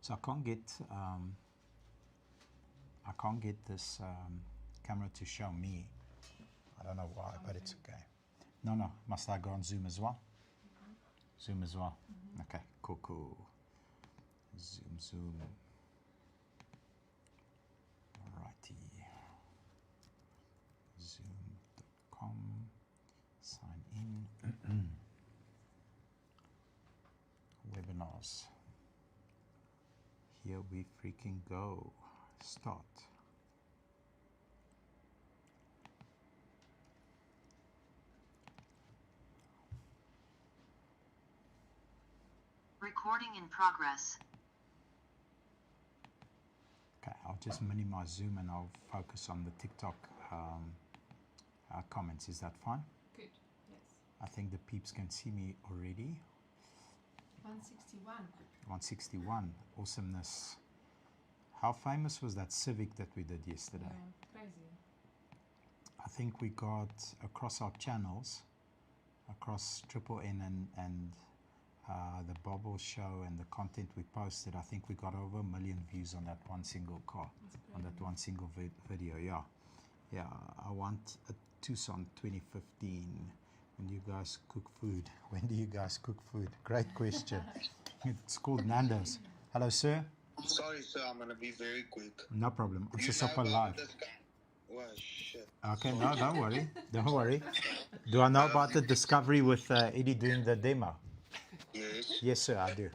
So I can't get this camera to show me. I don't know why, but it's okay. No, must I go on Zoom as well? Zoom as well. Okay, cool. Zoom. Alrighty. Zoom.com. Sign in. Webinars. Here we freaking go. Start. Recording in progress. Okay, I'll just minimize Zoom and I'll focus on the TikTok comments. Is that fine? Good, yes. I think the peeps can see me already. 161. 161. Awesomeness. How famous was that Civic that we did yesterday? Yeah, crazy. I think we got across our channels, across Triple N and the Bobble Show and the content we posted, I think we got over 1 million views on that one single car, on that one single video. Yeah, I want a Tucson 2015. When you guys cook food? When do you guys cook food? Great question. It's called Nando's. Hello, sir. Sorry, sir, I'm going to be very quick. No problem. It's You a supper know live. about this guy? Well, shit. Okay, no, don't worry. Don't worry. Do I know about the discovery with Eddie doing the demo? Yes, Yes, sir, I do.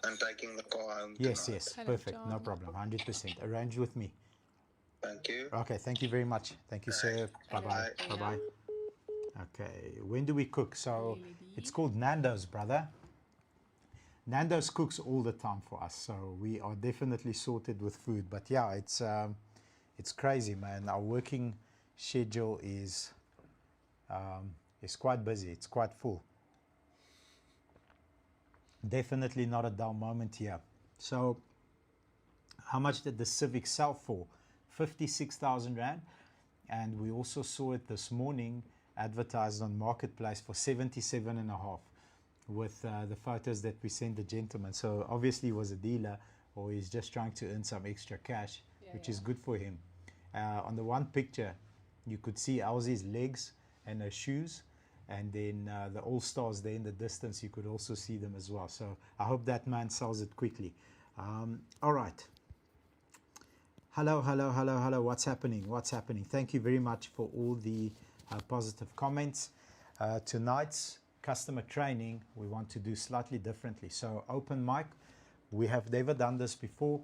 I'm taking the car home Yes, tonight. yes. Hello, Perfect. No John. problem. 100%. Arrange with me. Thank you. Okay, thank you very much. Thank you, sir. Bye-bye. Bye. Bye-bye. Okay, when do we cook? So Really? it's called Nando's, brother. Nando's cooks all the time for us, so we are definitely sorted with food. But yeah, it's crazy, man. Our working schedule is quite busy. It's quite full. Definitely not a dull moment here. So how much did the Civic sell for? 56,000 Rand. And we also saw it this morning advertised on Marketplace for 77.5 with the photos that we sent the gentleman. So obviously he was a dealer or he's just trying to earn some extra cash, which is good for him. On the one picture, you could see Elsie's legs and her shoes. And then the All-Stars there in the distance, you could also see them as well. So I hope that man sells it quickly. All right. Hello. What's happening? Thank you very much for all the positive comments. Tonight's customer training, we want to do slightly differently. So open mic, we have never done this before.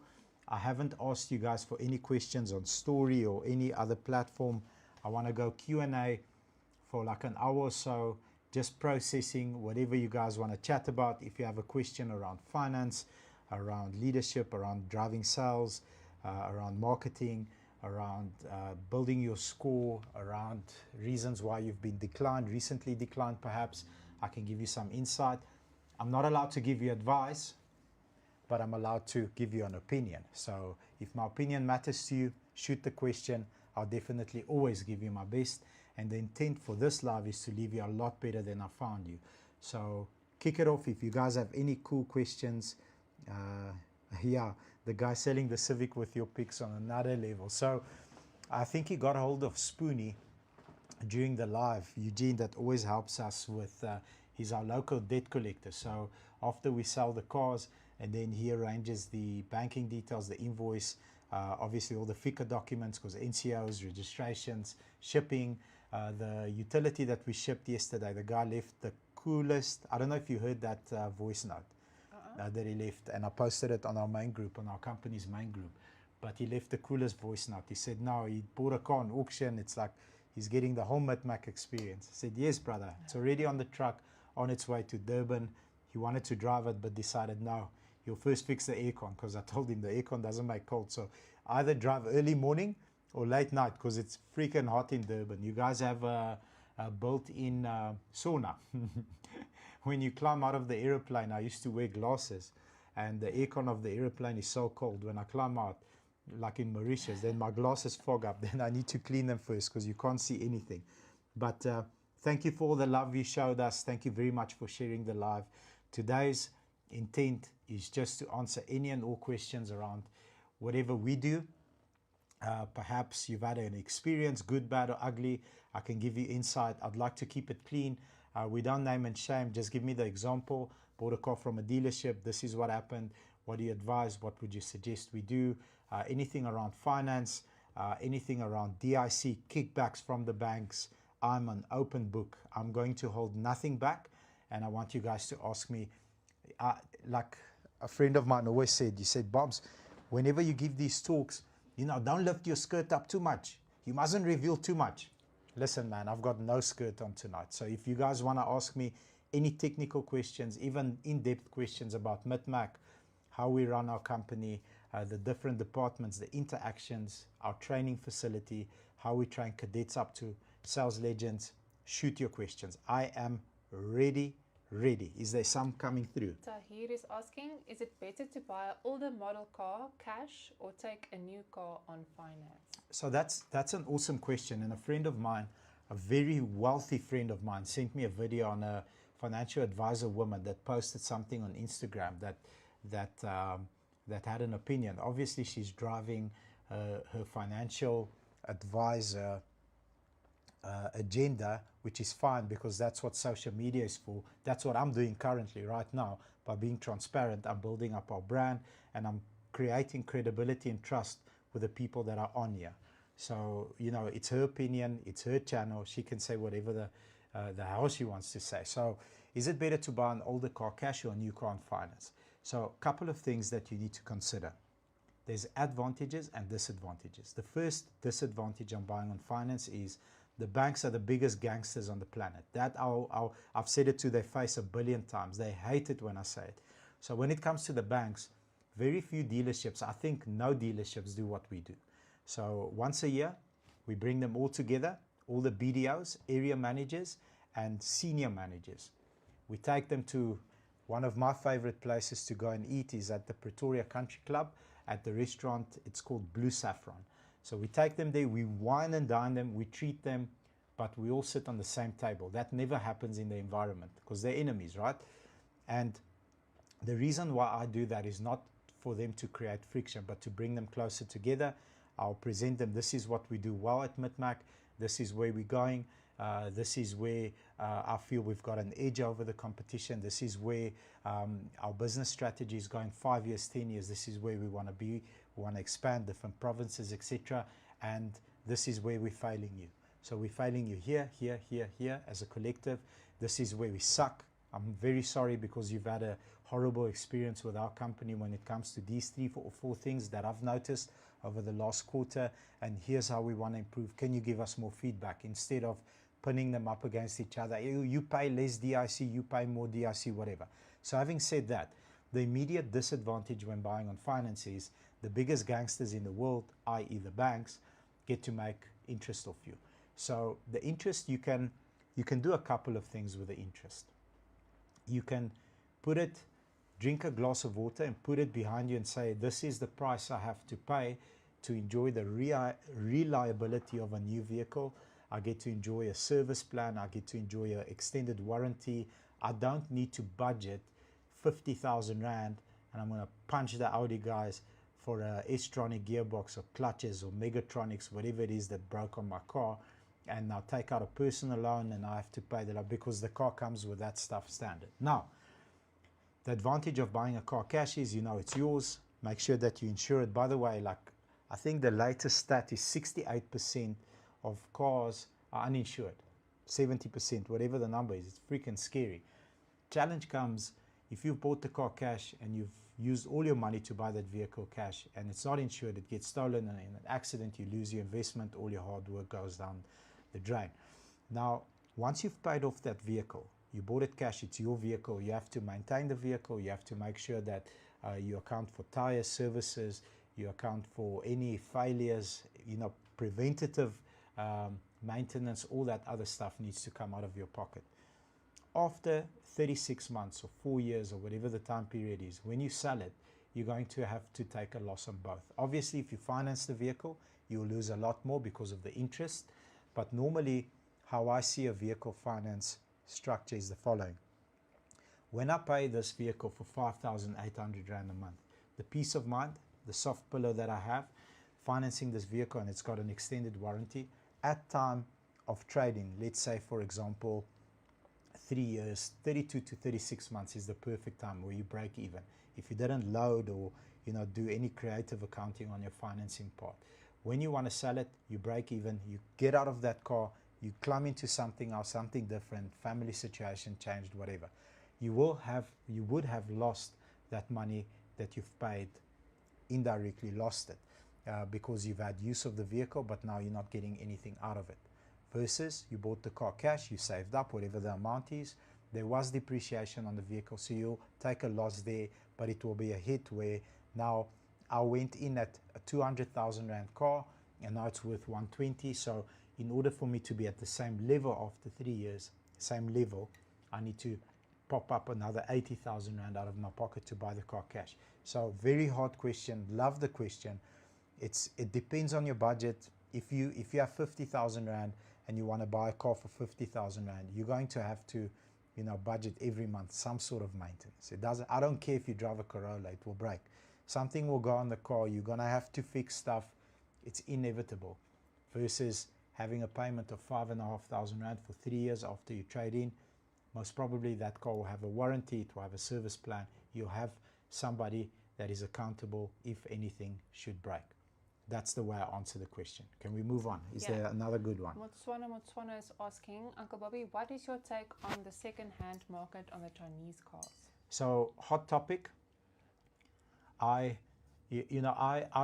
I haven't asked you guys for any questions on Story or any other platform. I want to go Q&A for like an hour or so, just processing whatever you guys want to chat about. If you have a question around finance, around leadership, around driving sales, around marketing, around building your score, around reasons why you've been recently declined perhaps, I can give you some insight. I'm not allowed to give you advice, but I'm allowed to give you an opinion. So if my opinion matters to you, shoot the question. I'll definitely always give you my best. And the intent for this live is to leave you a lot better than I found you. So kick it off if you guys have any cool questions. Yeah, the guy selling the Civic with your picks on another level. So I think he got hold of Spoonie during the live. Eugene, that always helps us with, he's our local debt collector. So after we sell the cars, and then he arranges the banking details, the invoice, obviously all the FICA documents, because NCOs, registrations, shipping, the utility that we shipped yesterday, the guy left the coolest, I don't know if you heard that voice note that he left, and I posted it on our main group, on our company's main group, but he left the coolest voice note. He said, no, he bought a car on auction, it's like he's getting the whole Mid-Mac experience. I said, yes, brother, it's already on the truck, on its way to Durban. He wanted to drive it, but decided, no, he'll first fix the aircon, because I told him the aircon doesn't make cold, so either drive early morning or late night, because it's freaking hot in Durban. You guys have a built-in sauna. When you climb out of the aeroplane, I used to wear glasses, and the aircon of the aeroplane is so cold. When I climb out, like in Mauritius, then my glasses fog up. Then I need to clean them first, because you can't see anything. But thank you for all the love you showed us. Thank you very much for sharing the live. Today's intent is just to answer any and all questions around whatever we do. Perhaps you've had an experience, good, bad, or ugly. I can give you insight. I'd like to keep it clean. We don't name and shame. Just give me the example. Bought a car from a dealership. This is what happened. What do you advise? What would you suggest we do? Anything around finance, anything around DIC, kickbacks from the banks. I'm an open book. I'm going to hold nothing back. And I want you guys to ask me, like a friend of mine always said, you said, Bobs, whenever you give these talks, you know, don't lift your skirt up too much. You mustn't reveal too much. Listen, man, I've got no skirt on tonight. So if you guys want to ask me any technical questions, even in-depth questions about Mitmac, how we run our company, the different departments, the interactions, our training facility, how we train cadets up to sales legends, shoot your questions. I am ready. Is there some coming through? Tahir is asking, is it better to buy an older model car cash or take a new car on finance? So that's an awesome question. And a friend of mine, a very wealthy friend of mine, sent me a video on a financial advisor woman that posted something on Instagram that had an opinion. Obviously, she's driving her financial advisor agenda, which is fine because that's what social media is for. That's what I'm doing currently right now. By being transparent, I'm building up our brand and I'm creating credibility and trust with the people that are on here. So, you know, it's her opinion, it's her channel. She can say whatever the hell she wants to say. So is it better to buy an older car cash or a new car on finance? So a couple of things that you need to consider. There's advantages and disadvantages. The first disadvantage on buying on finance is the banks are the biggest gangsters on the planet. That I've said it to their face a billion times. They hate it when I say it. So when it comes to the banks, very few dealerships, I think no dealerships do what we do. So once a year, we bring them all together, all the BDOs, area managers, and senior managers. We take them to one of my favorite places to go and eat is at the Pretoria Country Club at the restaurant. It's called Blue Saffron. So we take them there, we wine and dine them, we treat them, but we all sit on the same table. That never happens in the environment because they're enemies, right? And the reason why I do that is not for them to create friction, but to bring them closer together. I'll present them, this is what we do well at Mitmac, this is where we're going, this is where I feel we've got an edge over the competition, this is where our business strategy is going 5 years, 10 years, this is where we want to be, we want to expand different provinces, etc. And this is where we're failing you. So we're failing you here, here, here, here as a collective. This is where we suck. I'm very sorry because you've had a horrible experience with our company when it comes to these 3 or 4 things that I've noticed over the last quarter, and here's how we want to improve. Can you give us more feedback instead of pinning them up against each other? You pay less DIC, you pay more DIC, whatever. So having said that, the immediate disadvantage when buying on finance is the biggest gangsters in the world, i.e. the banks, get to make interest off you. So the interest, you can do a couple of things with the interest. You can put it, drink a glass of water and put it behind you and say, this is the price I have to pay to enjoy the reliability of a new vehicle. I get to enjoy a service plan. I get to enjoy an extended warranty. I don't need to budget 50,000 Rand and I'm going to punch the Audi guys for a S-tronic gearbox or clutches or Megatronics, whatever it is that broke on my car, and I'll take out a personal loan and I have to pay that because the car comes with that stuff standard. Now, the advantage of buying a car cash is, you know, it's yours. Make sure that you insure it. By the way, like, I think the latest stat is 68% of cars are uninsured. 70%, whatever the number is. It's freaking scary. Challenge comes if you've bought the car cash and you've used all your money to buy that vehicle cash and it's not insured, it gets stolen, and in an accident you lose your investment, all your hard work goes down the drain. Now, once you've paid off that vehicle, you bought it cash, it's your vehicle, you have to maintain the vehicle, you have to make sure that you account for tire services, you account for any failures, you know, preventative maintenance, all that other stuff needs to come out of your pocket. After 36 months or 4 years or whatever the time period is, when you sell it, you're going to have to take a loss on both. Obviously, if you finance the vehicle, you'll lose a lot more because of the interest. But normally, how I see a vehicle finance structure is the following. When I pay this vehicle for 5,800 Rand a month, the peace of mind, the soft pillow that I have, financing this vehicle, and it's got an extended warranty, at time of trading, let's say for example, 3 years, 32 to 36 months is the perfect time where you break even. If you didn't load or do any creative accounting on your financing part, when you want to sell it, you break even, you get out of that car, you climb into something else, something different, family situation changed, whatever. You would have lost that money that you've paid, indirectly lost it, because you've had use of the vehicle, but now you're not getting anything out of it. Versus you bought the car cash, you saved up whatever the amount is, there was depreciation on the vehicle, so you'll take a loss there, but it will be a hit where now I went in at a 200,000 Rand car and now it's worth 120. So in order for me to be at the same level after 3 years, same level, I need to pop up another 80,000 Rand out of my pocket to buy the car cash. So very hard question, love the question. It depends on your budget. If you have 50,000 Rand and you want to buy a car for 50,000 Rand, you're going to have to budget every month some sort of maintenance. I don't care if you drive a Corolla, it will break. Something will go on the car, you're going to have to fix stuff. It's inevitable. Versus having a payment of 5,500 Rand for 3 years after you trade in, most probably that car will have a warranty, it will have a service plan. You'll have somebody that is accountable if anything should break. That's the way I answer the question. Can we move on? Is there another good one? Motswana is asking, Uncle Bobby, what is your take on the second-hand market on the Chinese cars? So, hot topic. I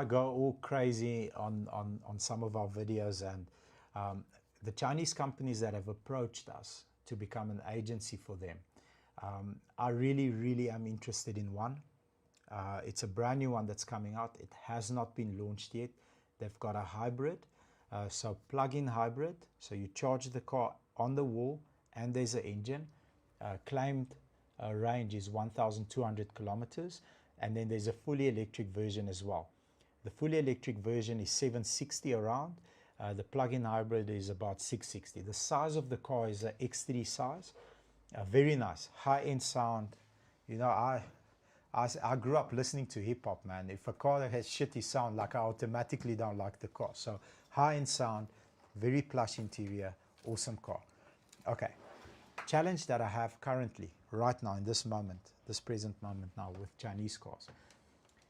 go all crazy on some of our videos, and the Chinese companies that have approached us to become an agency for them, I really am interested in one. It's a brand new one that's coming out. It has not been launched yet. They've got a hybrid, so plug-in hybrid. So you charge the car on the wall and there's an engine. Claimed range is 1,200 kilometers. And then there's a fully electric version as well. The fully electric version is 760 around. The plug-in hybrid is about 660. The size of the car is an X3 size. Very nice, high-end sound. I grew up listening to hip-hop, man. If a car has shitty sound, I automatically don't like the car. So high-end sound, very plush interior, awesome car. Okay, challenge that I have currently, right now, in this moment, this present moment now with Chinese cars.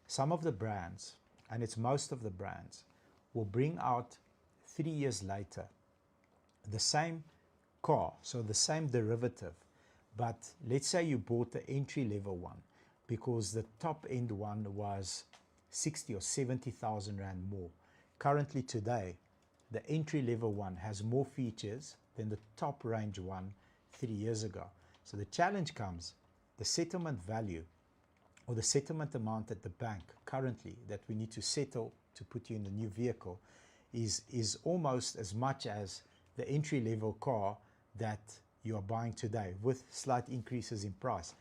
Some of the brands, and it's most of the brands, will bring out 3 years later the same car, so the same derivative, but let's say you bought the entry-level one because the top-end one was 60 or 70,000 Rand more. Currently today, the entry-level one has more features than the top-range one 3 years ago. So the challenge comes, the settlement value or the settlement amount at the bank currently that we need to settle to put you in the new vehicle is almost as much as the entry-level car that you are buying today, with slight increases in price.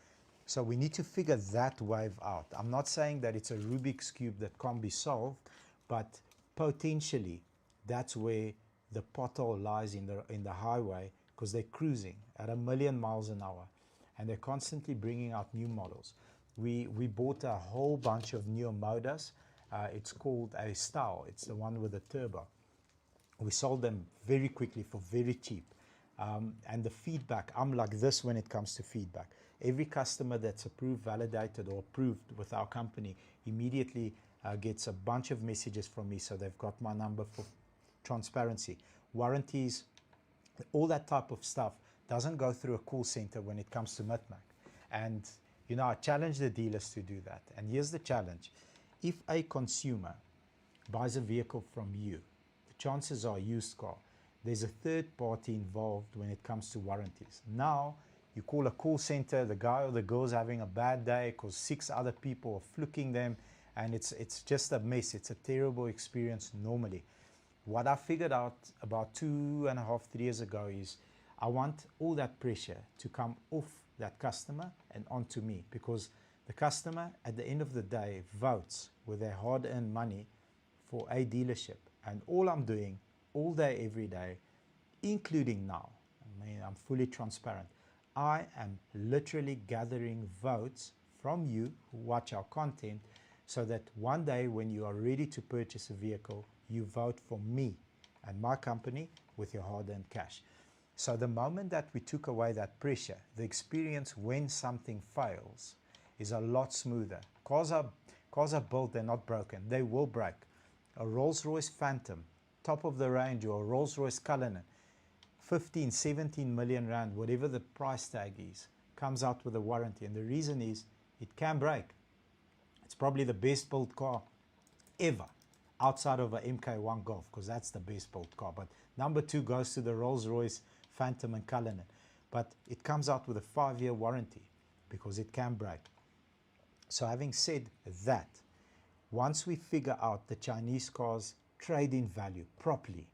So we need to figure that wave out. I'm not saying that it's a Rubik's Cube that can't be solved, but potentially that's where the pothole lies in the highway, because they're cruising at 1,000,000 miles an hour and they're constantly bringing out new models. We bought a whole bunch of new Modas. It's called a Style. It's the one with the turbo. We sold them very quickly for very cheap. And the feedback, I'm like this when it comes to feedback. Every customer that's approved, validated, or approved with our company immediately gets a bunch of messages from me, so they've got my number for transparency. Warranties, all that type of stuff doesn't go through a call center when it comes to Mitmac. And I challenge the dealers to do that. And here's the challenge. If a consumer buys a vehicle from you, the chances are used car, there's a third party involved when it comes to warranties. Now, you call a call center, the guy or the girl's having a bad day because 6 other people are fluking them, and it's just a mess. It's a terrible experience normally. What I figured out about 2.5, 3 years ago is I want all that pressure to come off that customer and onto me, because the customer at the end of the day votes with their hard-earned money for a dealership. And all I'm doing all day, every day, including now, I mean, I'm fully transparent, I am literally gathering votes from you who watch our content so that one day when you are ready to purchase a vehicle, you vote for me and my company with your hard-earned cash. So the moment that we took away that pressure, the experience when something fails is a lot smoother. Cars are built, they're not broken. They will break. A Rolls-Royce Phantom, top of the range, or a Rolls-Royce Cullinan, 15, 17 million rand, whatever the price tag is, comes out with a warranty. And the reason is it can break. It's probably the best built car ever outside of a MK1 Golf, because that's the best built car. But number 2 goes to the Rolls-Royce Phantom and Cullinan. But it comes out with a 5-year warranty because it can break. So having said that, once we figure out the Chinese cars trade-in value properly,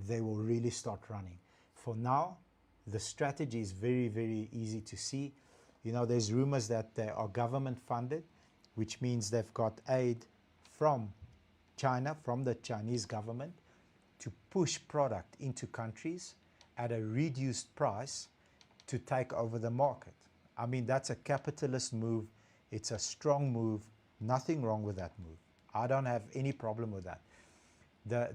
they will really start running. For now, the strategy is very, very easy to see. You know, there's rumors that they are government funded, which means they've got aid from China, from the Chinese government, to push product into countries at a reduced price to take over the market. I mean, that's a capitalist move. It's a strong move. Nothing wrong with that move. I don't have any problem with that.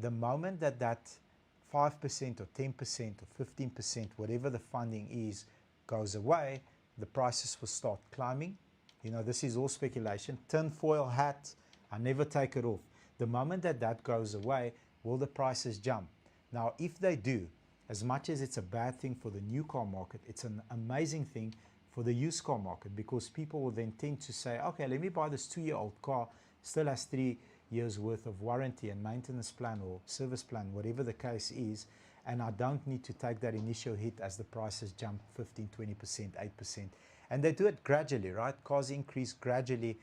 The moment that 5% or 10% or 15%, whatever the funding is, goes away, the prices will start climbing. You know, this is all speculation. Tinfoil hat, I never take it off. The moment that goes away, will the prices jump? Now, if they do, as much as it's a bad thing for the new car market, it's an amazing thing for the used car market, because people will then tend to say, okay, let me buy this 2-year-old car, still has 3 years worth of warranty and maintenance plan or service plan, whatever the case is, and I don't need to take that initial hit as the prices jump 15, 20%, 8%. And they do it gradually, right? Cars increase gradually,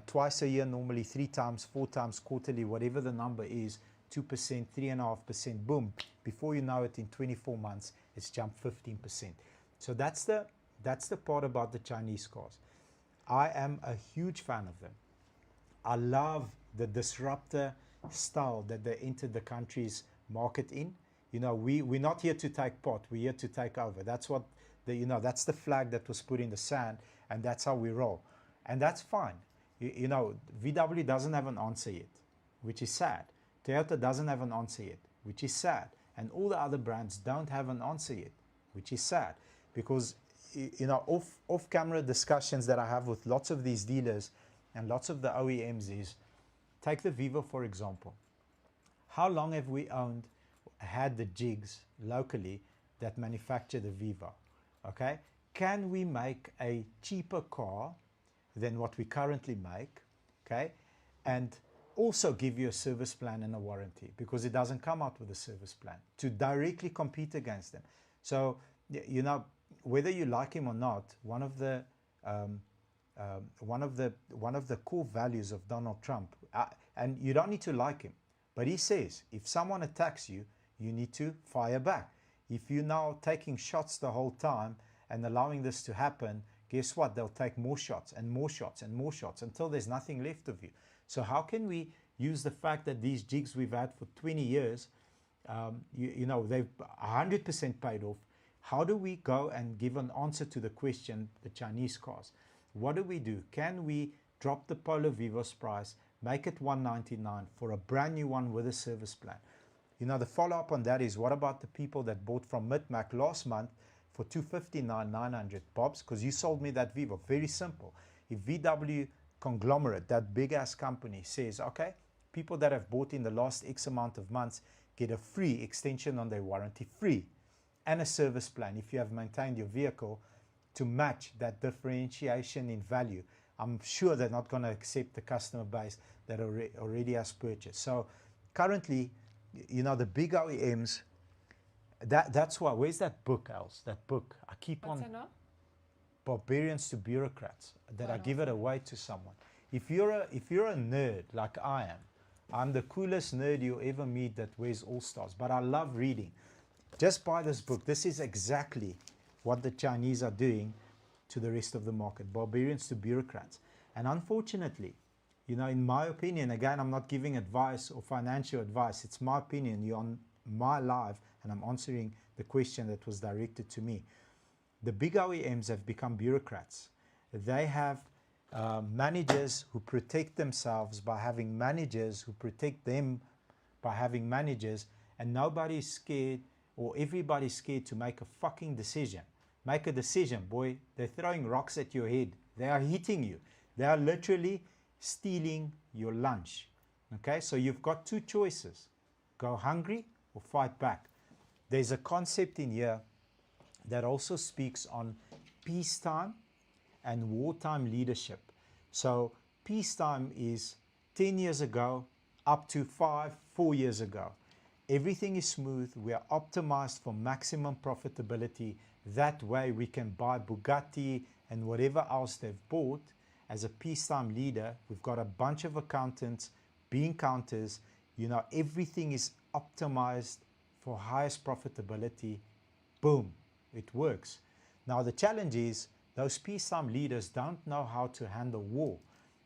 twice a year, normally 3 times, 4 times quarterly, whatever the number is, 2%, 3.5%, boom. Before you know it, in 24 months, it's jumped 15%. So that's the part about the Chinese cars. I am a huge fan of them. I love the disruptor style that they entered the country's market in. You know, we're not here to take part, we're here to take over. That's what that's the flag that was put in the sand, and that's how we roll. And that's fine. You know, VW doesn't have an answer yet, which is sad. Toyota doesn't have an answer yet, which is sad. And all the other brands don't have an answer yet, which is sad. Because, you know, off-camera discussions that I have with lots of these dealers and lots of the OEMs is, take the Vivo, for example. How long have we had the jigs locally that manufacture the Vivo? Okay, can we make a cheaper car than what we currently make? Okay, and also give you a service plan and a warranty, because it doesn't come out with a service plan, to directly compete against them. So, you know, whether you like him or not, one of the core values of Donald Trump, and you don't need to like him, but he says if someone attacks you, you need to fire back. If you're now taking shots the whole time and allowing this to happen, guess what? They'll take more shots and more shots and more shots until there's nothing left of you. So how can we use the fact that these jigs we've had for 20 years, you know, they've 100% paid off. How do we go and give an answer to the question, the Chinese cars? What do we do? Can we drop the Polo Vivo's price, make it $199 for a brand new one with a service plan? You know, the follow-up on that is, what about the people that bought from Midmac last month for $259,900, Bobs? Because you sold me that Vivo. Very simple. If VW conglomerate, that big-ass company, says, okay, people that have bought in the last X amount of months get a free extension on their warranty, free, and a service plan if you have maintained your vehicle to match that differentiation in value, I'm sure they're not going to accept the customer base that already has purchased. So currently, you know, the big OEMs, that's why, where's that book, Els? That book, I keep What's on, it now? Barbarians to Bureaucrats, that I no. give it away to someone. If you're a nerd like I am, I'm the coolest nerd you'll ever meet that wears All-Stars, but I love reading. Just buy this book. This is exactly what the Chinese are doing to the rest of the market. Barbarians to Bureaucrats. And unfortunately, you know, in my opinion, again, I'm not giving advice or financial advice. It's my opinion. You're on my live and I'm answering the question that was directed to me. the big OEMs have become bureaucrats. They have managers who protect themselves by having managers who protect them by having managers, and nobody's scared, or everybody's scared to make a fucking decision. Make a decision, boy. They're throwing rocks at your head. They are hitting you. They are literally stealing your lunch. Okay, so you've got two choices. Go hungry or fight back. There's a concept in here that also speaks on peacetime and wartime leadership. So peacetime is 10 years ago up to 4 years ago. Everything is smooth. We are optimized for maximum profitability. That way we can buy Bugatti and whatever else they've bought. As a peacetime leader, we've got a bunch of accountants, bean counters. You know, everything is optimized for highest profitability. Boom, it works. Now the challenge is those peacetime leaders don't know how to handle war.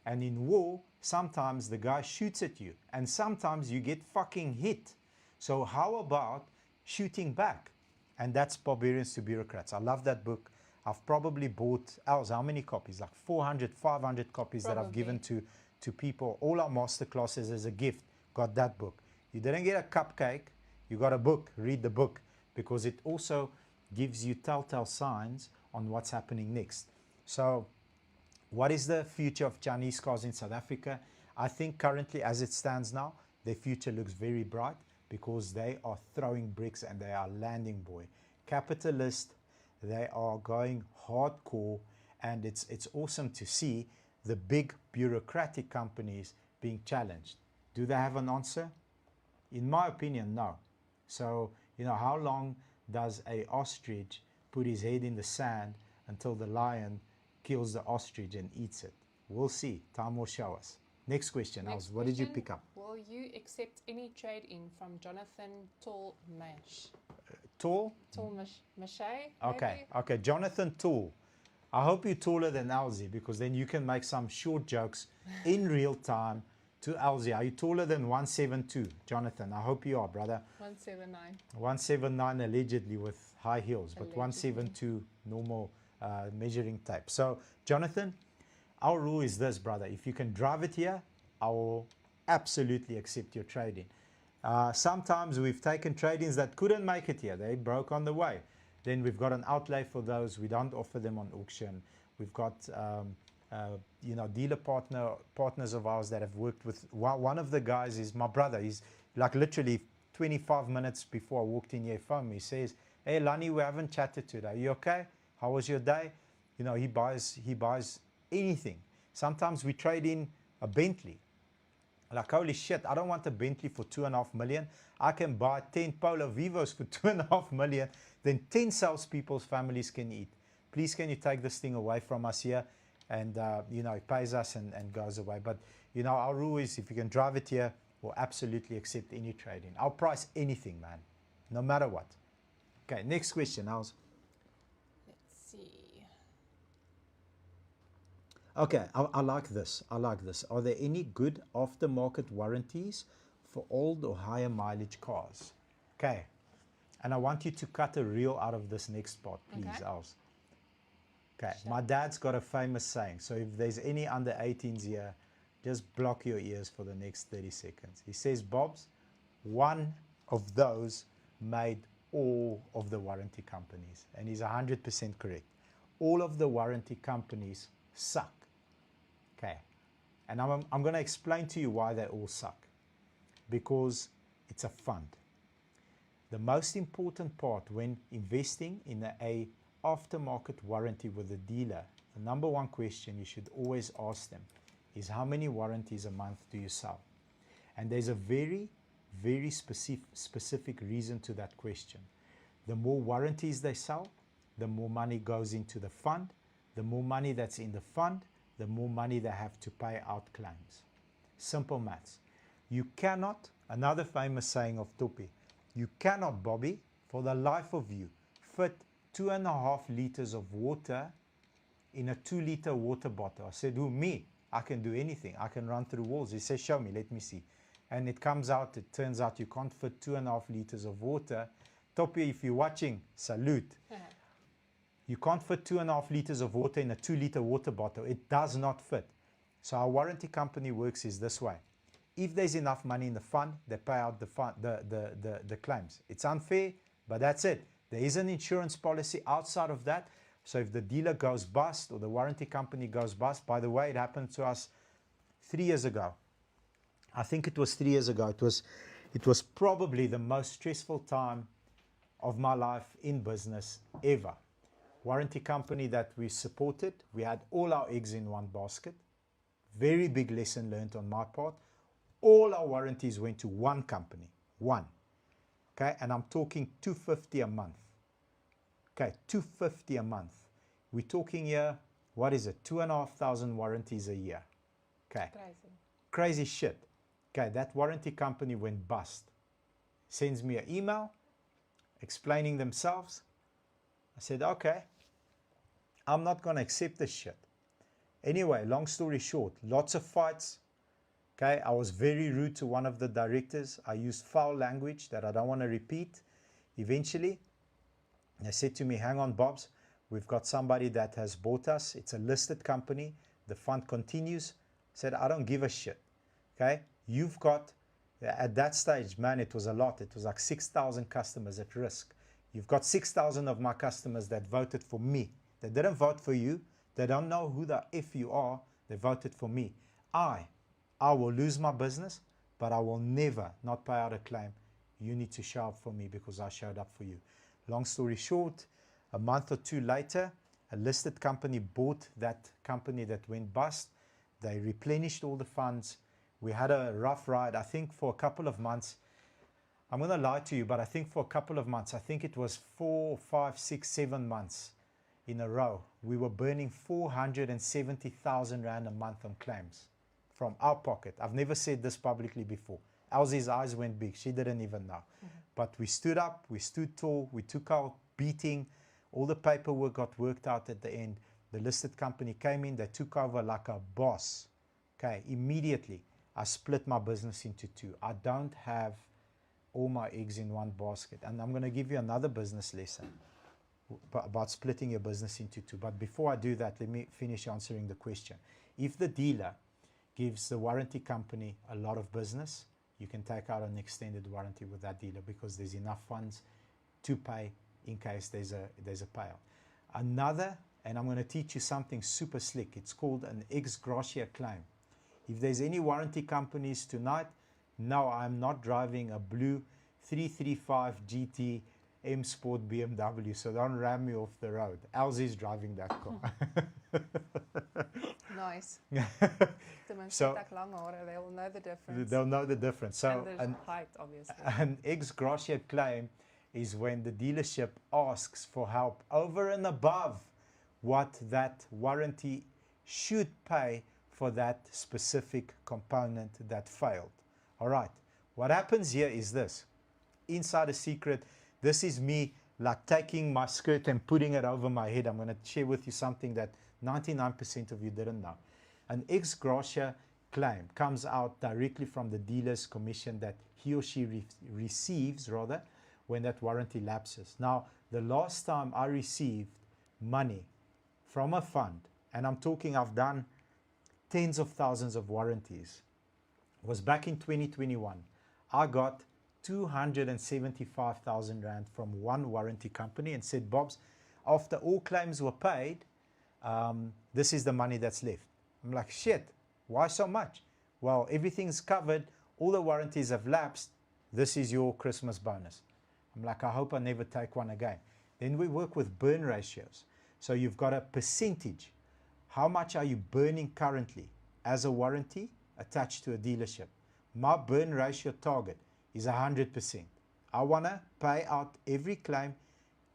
And in war, sometimes the guy shoots at you and sometimes you get fucking hit. So how about shooting back? And that's Barbarians to Bureaucrats. I love that book. I've probably bought, how many copies? Like 400, 500 copies that I've given to people. All our master classes as a gift got that book. You didn't get a cupcake, you got a book. Read the book, because it also gives you telltale signs on what's happening next. So what is the future of Chinese cars in South Africa? I think currently, as it stands now, their future looks very bright, because they are throwing bricks and they are landing, boy. Capitalist, they are going hardcore, and it's awesome to see the big bureaucratic companies being challenged. Do they have an answer? In my opinion, no. So, you know, how long does a ostrich put his head in the sand until the lion kills the ostrich and eats it? We'll see. Time will show us. Next question, Els. What did you pick up? Will you accept any trade-in from Jonathan Tall Mash? Tall? Tall Mache? Okay, okay. Jonathan Tall. I hope you're taller than Elsie, because then you can make some short jokes in real time to Elsie. Are you taller than 172, Jonathan? I hope you are, brother. 179. 179 allegedly with high heels, but Allegedly. 172 normal measuring tape. So, Jonathan, our rule is this, brother. If you can drive it here, I will absolutely accept your trade-in. Sometimes we've taken trade-ins that couldn't make it here. They broke on the way. Then we've got an outlay for those. We don't offer them on auction. We've got you know, dealer partners of ours that have worked with. One of the guys is my brother. He's like literally 25 minutes before I walked in here, he phoned me. He says, "Hey Lani, we haven't chatted today. You okay? How was your day?" You know, he buys anything. Sometimes we trade in a Bentley. Like, holy shit, I don't want a Bentley for 2.5 million. I can buy 10 Polo Vivos for 2.5 million. Then 10 salespeople's families can eat. Please, can you take this thing away from us here? And, you know, it pays us and goes away. But, you know, our rule is if you can drive it here, we'll absolutely accept any trade-in. I'll price anything, man, no matter what. Okay, next question, Els. Let's see. Okay, I like this. I like this. Are there any good aftermarket warranties for old or higher mileage cars? Okay, and I want you to cut a reel out of this next part, please, Okay. Els. Okay, Sure. my dad's got a famous saying. So if there's any under 18s here, just block your ears for the next 30 seconds. He says, Bobs, one of those made all of the warranty companies. And he's 100% correct. All of the warranty companies suck. Okay, and I'm going to explain to you why they all suck. Because it's a fund. The most important part when investing in a aftermarket warranty with a dealer, the number one question you should always ask them is, how many warranties a month do you sell? And there's a very, very specific reason to that question. The more warranties they sell, the more money goes into the fund. The more money that's in the fund, the more money they have to pay out claims. Simple maths. You cannot, another famous saying of Topi, you cannot, Bobby, for the life of you, fit 2.5 liters of water in a 2-liter water bottle. I said, who, me? I can do anything. I can run through walls. He says, show me, let me see. And it comes out, it turns out you can't fit 2.5 liters of water. Topi, if you're watching, salute. You can't fit 2.5 liters of water in a 2-liter water bottle. It does not fit. So our warranty company works is this way. If there's enough money in the fund, they pay out the claims. It's unfair, but that's it. There is an insurance policy outside of that. So if the dealer goes bust or the warranty company goes bust, by the way, it happened to us 3 years ago. I think it was 3 years ago. It was probably the most stressful time of my life in business ever. Warranty company that we supported, we had all our eggs in one basket. Very big lesson learned on my part. All our warranties went to one company, one. Okay, and I'm talking $250 a month. Okay, $250 a month. We're talking here, what is it? 2,500 warranties a year. Okay, Crazy. crazy shit. Okay, that warranty company went bust. Sends me an email explaining themselves. I said, okay, I'm not going to accept this shit. Anyway, long story short, lots of fights. Okay, I was very rude to one of the directors. I used foul language that I don't want to repeat. Eventually, they said to me, hang on, Bobs, we've got somebody that has bought us. It's a listed company. The fund continues. I said, I don't give a shit. Okay, you've got, at that stage, man, it was a lot. It was like 6,000 customers at risk. You've got 6,000 of my customers that voted for me. They didn't vote for you. They don't know who the F you are. They voted for me. I will lose my business, but I will never not pay out a claim. You need to show up for me because I showed up for you. Long story short, a month or two later, a listed company bought that company that went bust. They replenished all the funds. We had a rough ride, I think for a couple of months. I'm going to lie to you, but I think for a couple of months, I think it was 4, 5, 6, 7 months in a row, we were burning 470,000 Rand a month on claims from our pocket. I've never said this publicly before. Elsie's eyes went big. She didn't even know. But we stood up, we stood tall, we took our beating. All the paperwork got worked out at the end. The listed company came in, they took over like a boss. Okay, immediately, I split my business into two. I don't have all my eggs in one basket. And I'm going to give you another business lesson about splitting your business into two. But before I do that, let me finish answering the question. If the dealer gives the warranty company a lot of business, you can take out an extended warranty with that dealer because there's enough funds to pay in case there's a payout. Another, and I'm going to teach you something super slick. It's called an ex gratia claim. If there's any warranty companies tonight, no, I'm not driving a blue 335 GT M Sport BMW, so don't ram me off the road. Elsie's driving that car. Nice. The most So- long hare, they will know the difference. They'll know the difference. So and there's height, obviously. an ex gratia claim is when the dealership asks for help over and above what that warranty should pay for that specific component that failed. All right, what happens here is this. Inside a secret, this is me like taking my skirt and putting it over my head. I'm going to share with you something that 99% of you didn't know. An ex gratia claim comes out directly from the dealer's commission that he or she receives rather when that warranty lapses. Now, the last time I received money from a fund, and I'm talking I've done tens of thousands of warranties, was back in 2021. I got 275,000 Rand from one warranty company and said, Bobs, after all claims were paid, this is the money that's left. I'm like, shit, why so much? Well, everything's covered. All the warranties have lapsed. This is your Christmas bonus. I'm like, I hope I never take one again. Then we work with burn ratios. So you've got a percentage. How much are you burning currently as a warranty attached to a dealership? My burn ratio target is 100%. I want to pay out every claim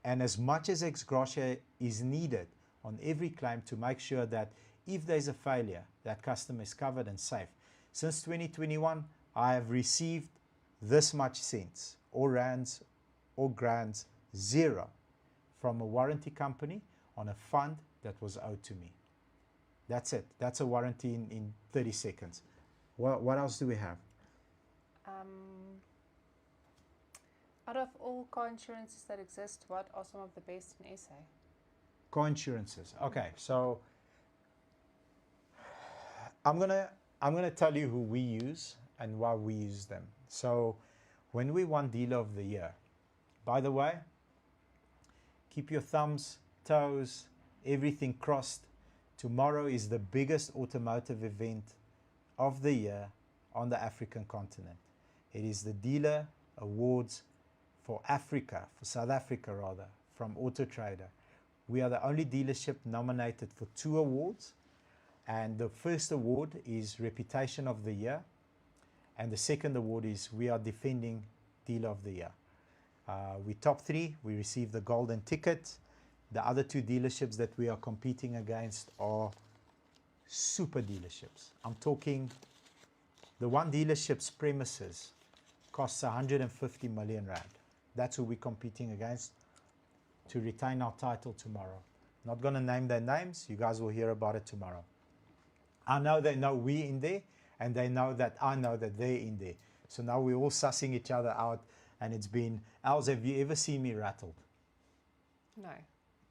and as much as ex gratia is needed on every claim to make sure that if there's a failure, that customer is covered and safe. Since 2021, I have received this much cents, or rands, or grands, zero, from a warranty company on a fund that was owed to me. That's it. That's a warranty in 30 seconds. What else do we have? Out of all car insurances that exist, what are some of the best in SA? car insurances. Okay, so I'm gonna tell you who we use and why we use them. So when we won Dealer of the Year, by the way, keep your thumbs, toes, everything crossed. Tomorrow is the biggest automotive event of the year on the African continent. It is the Dealer Awards for Africa, for South Africa rather, from Auto Trader. We are the only dealership nominated for 2 awards, and the first award is Reputation of the Year, and the second award is we are defending Dealer of the Year. We top 3, we received the golden ticket. The other 2 dealerships that we are competing against are super dealerships. I'm talking the one dealership's premises costs 150 million rand. That's who we're competing against to retain our title tomorrow. Not going to name their names. You guys will hear about it tomorrow. I know they know we're in there, and they know that I know that they're in there. So now we're all sussing each other out, and it's been, Els, have you ever seen me rattled? No.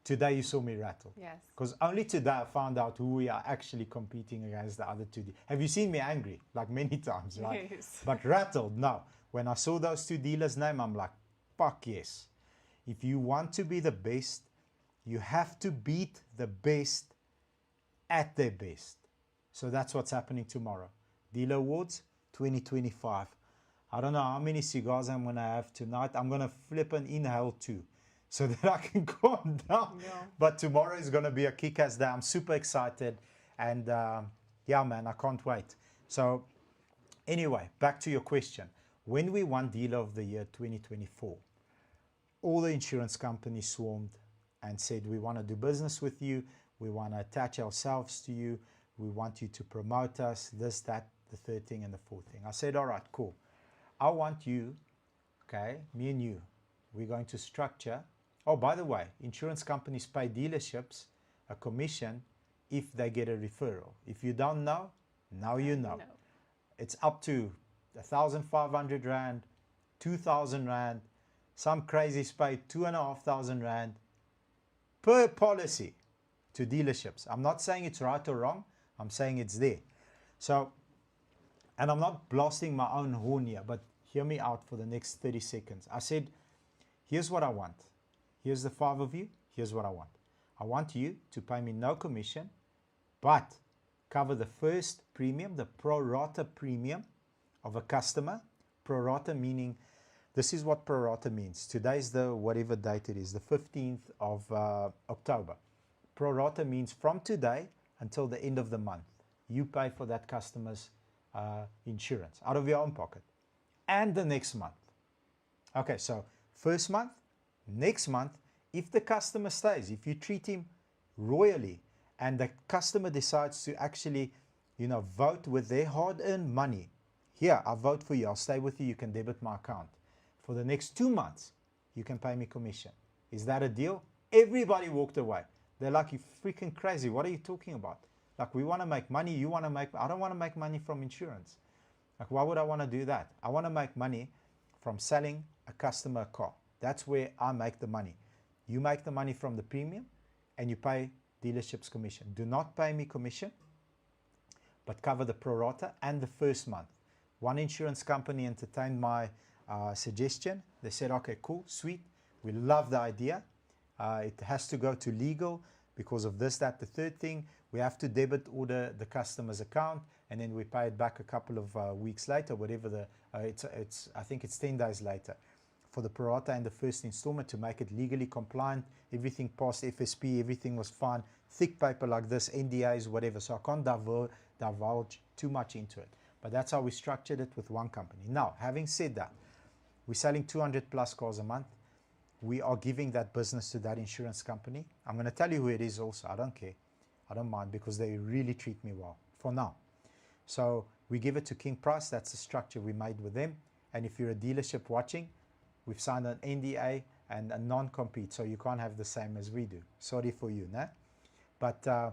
Today you saw me rattled. Yes. Because only today I found out who we are actually competing against the other 2. Have you seen me angry? Like many times, right? Yes. But rattled, no. When I saw those 2 dealers' name, I'm like, fuck yes. If you want to be the best, you have to beat the best at their best. So that's what's happening tomorrow. Dealer Awards 2025. I don't know how many cigars I'm going to have tonight. I'm going to flip and inhale 2 so that I can calm down. Yeah. But tomorrow is going to be a kick-ass day. I'm super excited. And yeah, man, I can't wait. So anyway, back to your question. When we won Dealer of the Year 2024, all the insurance companies swarmed and said, we want to do business with you. We want to attach ourselves to you. We want you to promote us, this, that, the third thing, and the fourth thing. I said, all right, cool. I want you, okay, me and you, we're going to structure. Oh, by the way, insurance companies pay dealerships a commission if they get a referral. If you don't know, now you know. No. It's up to 1,500 Rand, 2,000 Rand, some crazies pay 2,500 Rand per policy to dealerships. I'm not saying it's right or wrong, I'm saying it's there. So, and I'm not blasting my own horn here, but hear me out for the next 30 seconds. I said, here's what I want. Here's the 5 of you, here's what I want. I want you to pay me no commission, but cover the first premium, the pro rata premium of a customer. Pro rata meaning, this is what pro rata means. Today's the whatever date it is, the 15th of October. Pro rata means from today until the end of the month, you pay for that customer's insurance out of your own pocket. And the next month. Okay, so first month, next month, if the customer stays, if you treat him royally and the customer decides to actually, you know, vote with their hard-earned money, here, I vote for you, I'll stay with you, you can debit my account. For the next 2 months, you can pay me commission. Is that a deal? Everybody walked away. They're like, you freaking crazy, what are you talking about? Like, we want to make money, you want to make, I don't want to make money from insurance. Like, why would I want to do that? I want to make money from selling a customer a car. That's where I make the money. You make the money from the premium and you pay dealerships commission. Do not pay me commission, but cover the pro rata and the first month. One insurance company entertained my suggestion. They said, okay, cool, sweet. We love the idea. It has to go to legal because of this, that, the third thing. We have to debit order the customer's account and then we pay it back a couple of weeks later, whatever the, I think it's 10 days later for the pro rata and the first installment to make it legally compliant. Everything passed FSP, everything was fine. Thick paper like this, NDAs, whatever. So I can't divulge too much into it. But that's how we structured it with one company. Now, having said that, we're selling 200 plus cars a month. We are giving that business to that insurance company. I'm going to tell you who it is also. I don't care. I don't mind because they really treat me well for now. So we give it to King Price. That's the structure we made with them. And if you're a dealership watching, we've signed an NDA and a non-compete. So you can't have the same as we do. Sorry for you, nah? But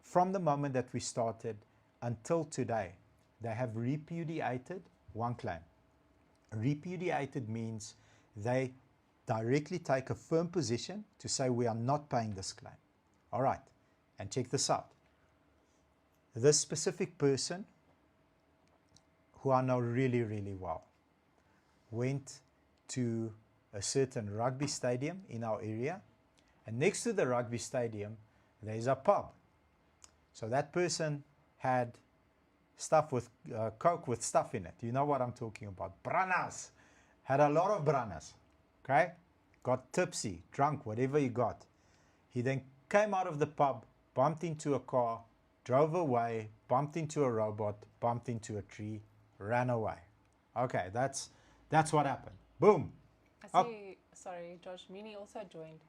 from the moment that we started until today, they have repudiated one claim. Repudiated means they directly take a firm position to say we are not paying this claim. All right, and check this out. This specific person, who I know really, really well, went to a certain rugby stadium in our area, and next to the rugby stadium, there's a pub. So that person had stuff with Coke with stuff in it. You know what I'm talking about. Branas. Had a lot of branas. Okay? Got tipsy, drunk, whatever he got. He then came out of the pub, bumped into a car, drove away, bumped into a robot, bumped into a tree, ran away. Okay, that's what happened. Boom. I see, sorry, Josh, Mini also joined.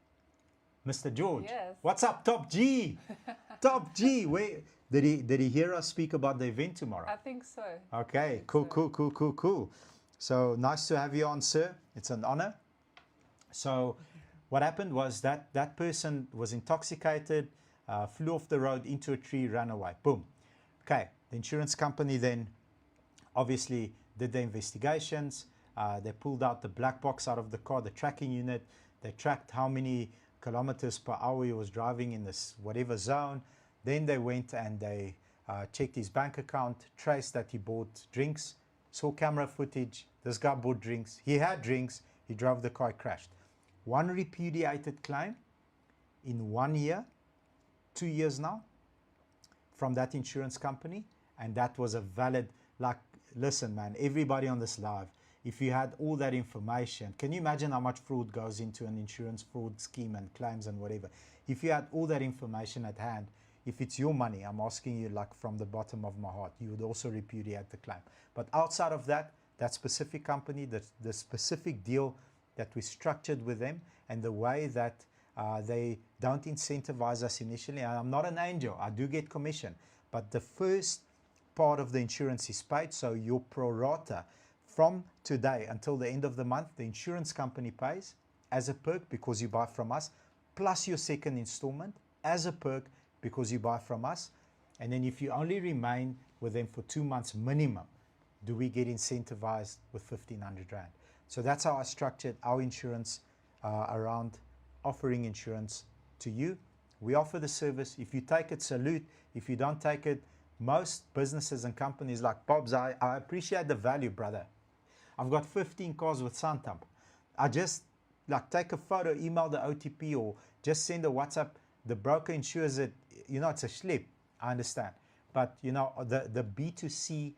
Mr. George. Yes. What's up, Top G? Top G. Wait, did he hear us speak about the event tomorrow? I think so. Okay, cool. So nice to have you on, sir. It's an honor. So what happened was that person was intoxicated, flew off the road into a tree, ran away. Boom. Okay, the insurance company then obviously did the investigations. They pulled out the black box out of the car, the tracking unit. They tracked how many kilometers per hour he was driving in this whatever zone. Then they went and they checked his bank account, traced that he bought drinks, saw camera footage. This guy bought drinks. He had drinks. He drove the car, crashed. One repudiated claim in 1 year, 2 years now, from that insurance company. And that was a valid, like, listen, man, everybody on this live, if you had all that information, can you imagine how much fraud goes into an insurance fraud scheme and claims and whatever? If you had all that information at hand, if it's your money, I'm asking you like from the bottom of my heart, you would also repudiate the claim. But outside of that, that specific company, the specific deal that we structured with them and the way that they don't incentivize us initially, and I'm not an angel, I do get commission, but the first part of the insurance is paid, so your pro rata from today until the end of the month, the insurance company pays as a perk because you buy from us, plus your second installment as a perk because you buy from us. And then if you only remain with them for 2 months minimum, do we get incentivized with 1,500 Rand. So that's how I structured our insurance around offering insurance to you. We offer the service. If you take it, salute. If you don't take it, most businesses and companies like Bob's, I appreciate the value, brother. I've got 15 cars with Santam. I just like take a photo, email the OTP, or just send a WhatsApp. The broker insures it. You know, it's a schlep. I understand. But, you know, the B2C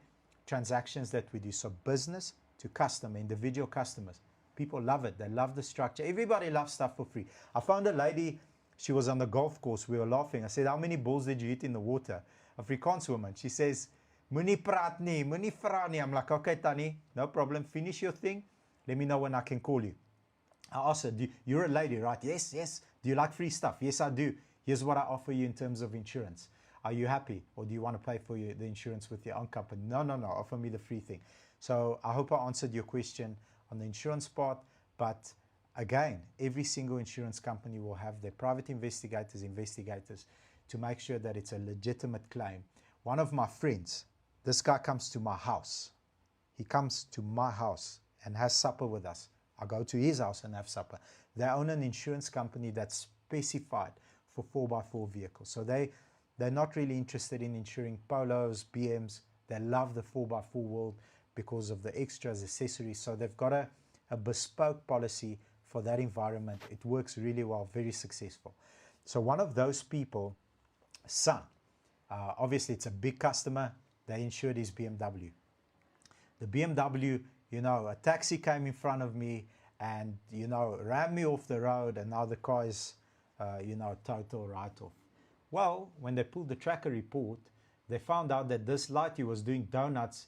transactions that we do, so business to customer, individual customers, people love it. They love the structure. Everybody loves stuff for free. I found a lady, she was on the golf course. We were laughing. I said, how many balls did you hit in the water? Afrikaans woman. She says, moenie praat nie, moenie vra nie. I'm like, okay, Tani, no problem. Finish your thing. Let me know when I can call you. I asked her, you're a lady, right? Yes, yes. Do you like free stuff? Yes, I do. Here's what I offer you in terms of insurance. Are you happy? Or do you want to pay for the insurance with your own company? No. Offer me the free thing. So I hope I answered your question on the insurance part. But again, every single insurance company will have their private investigators to make sure that it's a legitimate claim. One of my friends, this guy comes to my house. He comes to my house and has supper with us. I go to his house and have supper. They own an insurance company that's specified for 4x4 vehicles. So they're not really interested in insuring Polos, BMs. They love the 4x4 world because of the extras, accessories. So they've got a bespoke policy for that environment. It works really well, very successful. So one of those people, son, obviously it's a big customer. They insured his BMW. The BMW, you know, a taxi came in front of me and, you know, ran me off the road, and now the car is, you know, total write-off. Well, when they pulled the tracker report, they found out that this lighty was doing donuts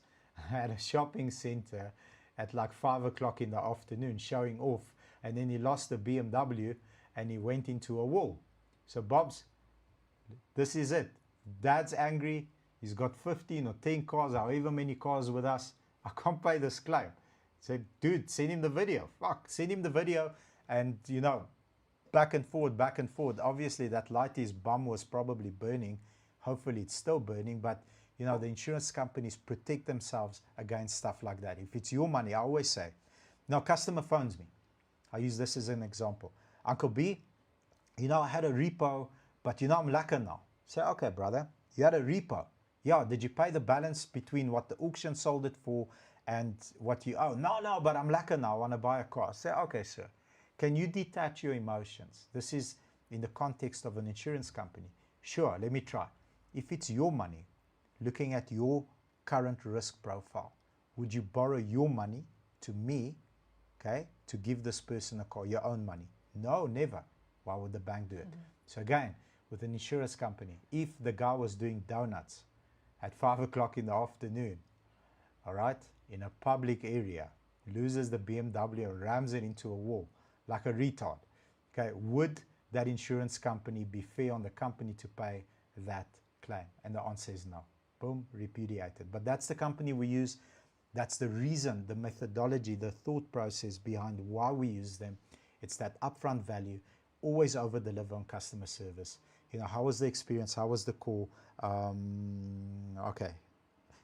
at a shopping center at like 5 o'clock in the afternoon, showing off, and then he lost the BMW and he went into a wall. So Bob's, this is it. Dad's angry. He's got 15 or 10 cars, however many cars with us. I can't pay this claim. I said, dude, send him the video. Fuck, send him the video. And, you know, back and forward. Obviously, that lighty's bum was probably burning. Hopefully, it's still burning. But, you know, the insurance companies protect themselves against stuff like that. If it's your money, I always say, now, customer phones me. I use this as an example. Uncle B, you know, I had a repo but you know, I'm lacquer now. Say, okay, brother, you had a repo. Yeah, did you pay the balance between what the auction sold it for and what you owe? No, but I'm lacquer now. I want to buy a car. Say, okay, sir, can you detach your emotions? This is in the context of an insurance company. Sure, let me try. If it's your money, looking at your current risk profile, would you borrow your money to me, okay, to give this person a car, your own money? No, never. Why would the bank do it? So again, with an insurance company, if the guy was doing donuts at 5 o'clock in the afternoon, all right, in a public area, loses the BMW and rams it into a wall like a retard, okay, would that insurance company be fair on the company to pay that claim? And the answer is no. Boom, repudiated. But that's the company we use. That's the reason, the methodology, the thought process behind why we use them. It's that upfront value, always over deliver on customer service. You know, how was the experience? How was the call? Okay,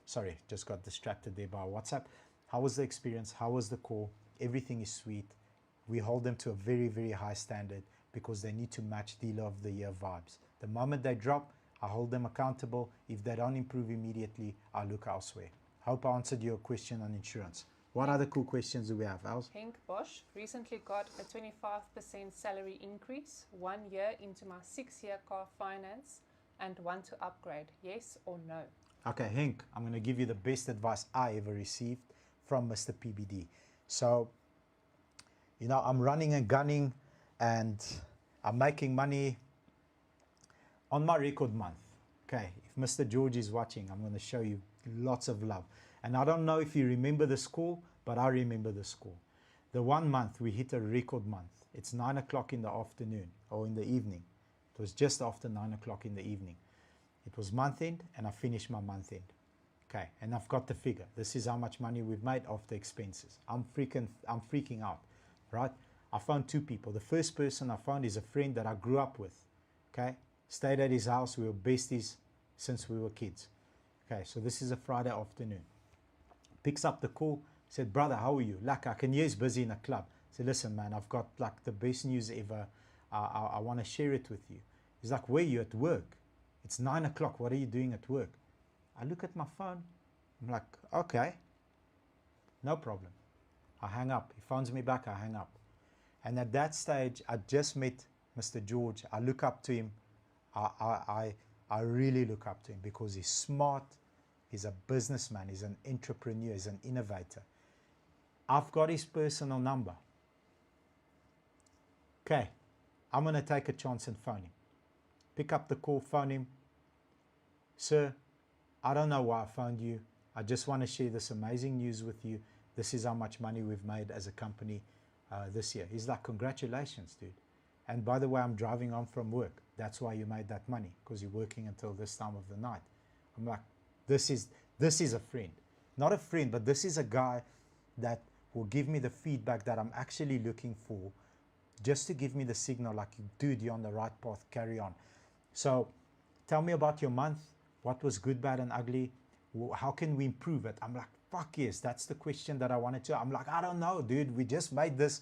sorry, just got distracted there by WhatsApp. How was the experience? How was the call? Everything is sweet. We hold them to a very, very high standard because they need to match dealer of the year vibes. The moment they drop, I hold them accountable. If they don't improve immediately, I look elsewhere. Hope I answered your question on insurance. What other cool questions do we have, Els? Henk Bosch recently got a 25% salary increase 1 year into my 6-year car finance and want to upgrade. Yes or no? Okay, Henk, I'm going to give you the best advice I ever received from Mr. PBD. So, you know, I'm running and gunning and I'm making money on my record month. Okay, if Mr. George is watching, I'm going to show you lots of love. And I don't know if you remember the score, but I remember the score. The 1 month, we hit a record month. It's 9 o'clock in the afternoon or in the evening. It was just after 9 o'clock in the evening. It was month end and I finished my month end. Okay, and I've got the figure. This is how much money we've made after expenses. I'm freaking out, right? I found 2 people. The first person I found is a friend that I grew up with. Okay, stayed at his house. We were besties since we were kids. Okay, so this is a Friday afternoon. Picks up the call, said, brother, how are you? Like, I can hear he's busy in a club. I said, listen, man, I've got like the best news ever. I want to share it with you. He's like, where are you? At work? It's 9 o'clock. What are you doing at work? I look at my phone. I'm like, okay, no problem. I hang up. He phones me back. I hang up. And at that stage, I just met Mr. George. I look up to him. I really look up to him because he's smart. He's a businessman. He's an entrepreneur. He's an innovator. I've got his personal number. Okay, I'm going to take a chance and phone him. Pick up the call, phone him. Sir, I don't know why I phoned you. I just want to share this amazing news with you. This is how much money we've made as a company this year. He's like, congratulations, dude. And by the way, I'm driving home from work. That's why you made that money, because you're working until this time of the night. I'm like, this is a friend. Not a friend, but this is a guy that will give me the feedback that I'm actually looking for, just to give me the signal like, dude, you're on the right path, carry on. So tell me about your month. What was good, bad, and ugly? How can we improve it? I'm like, fuck yes, that's the question that I wanted to. I'm like, I don't know, dude. We just made this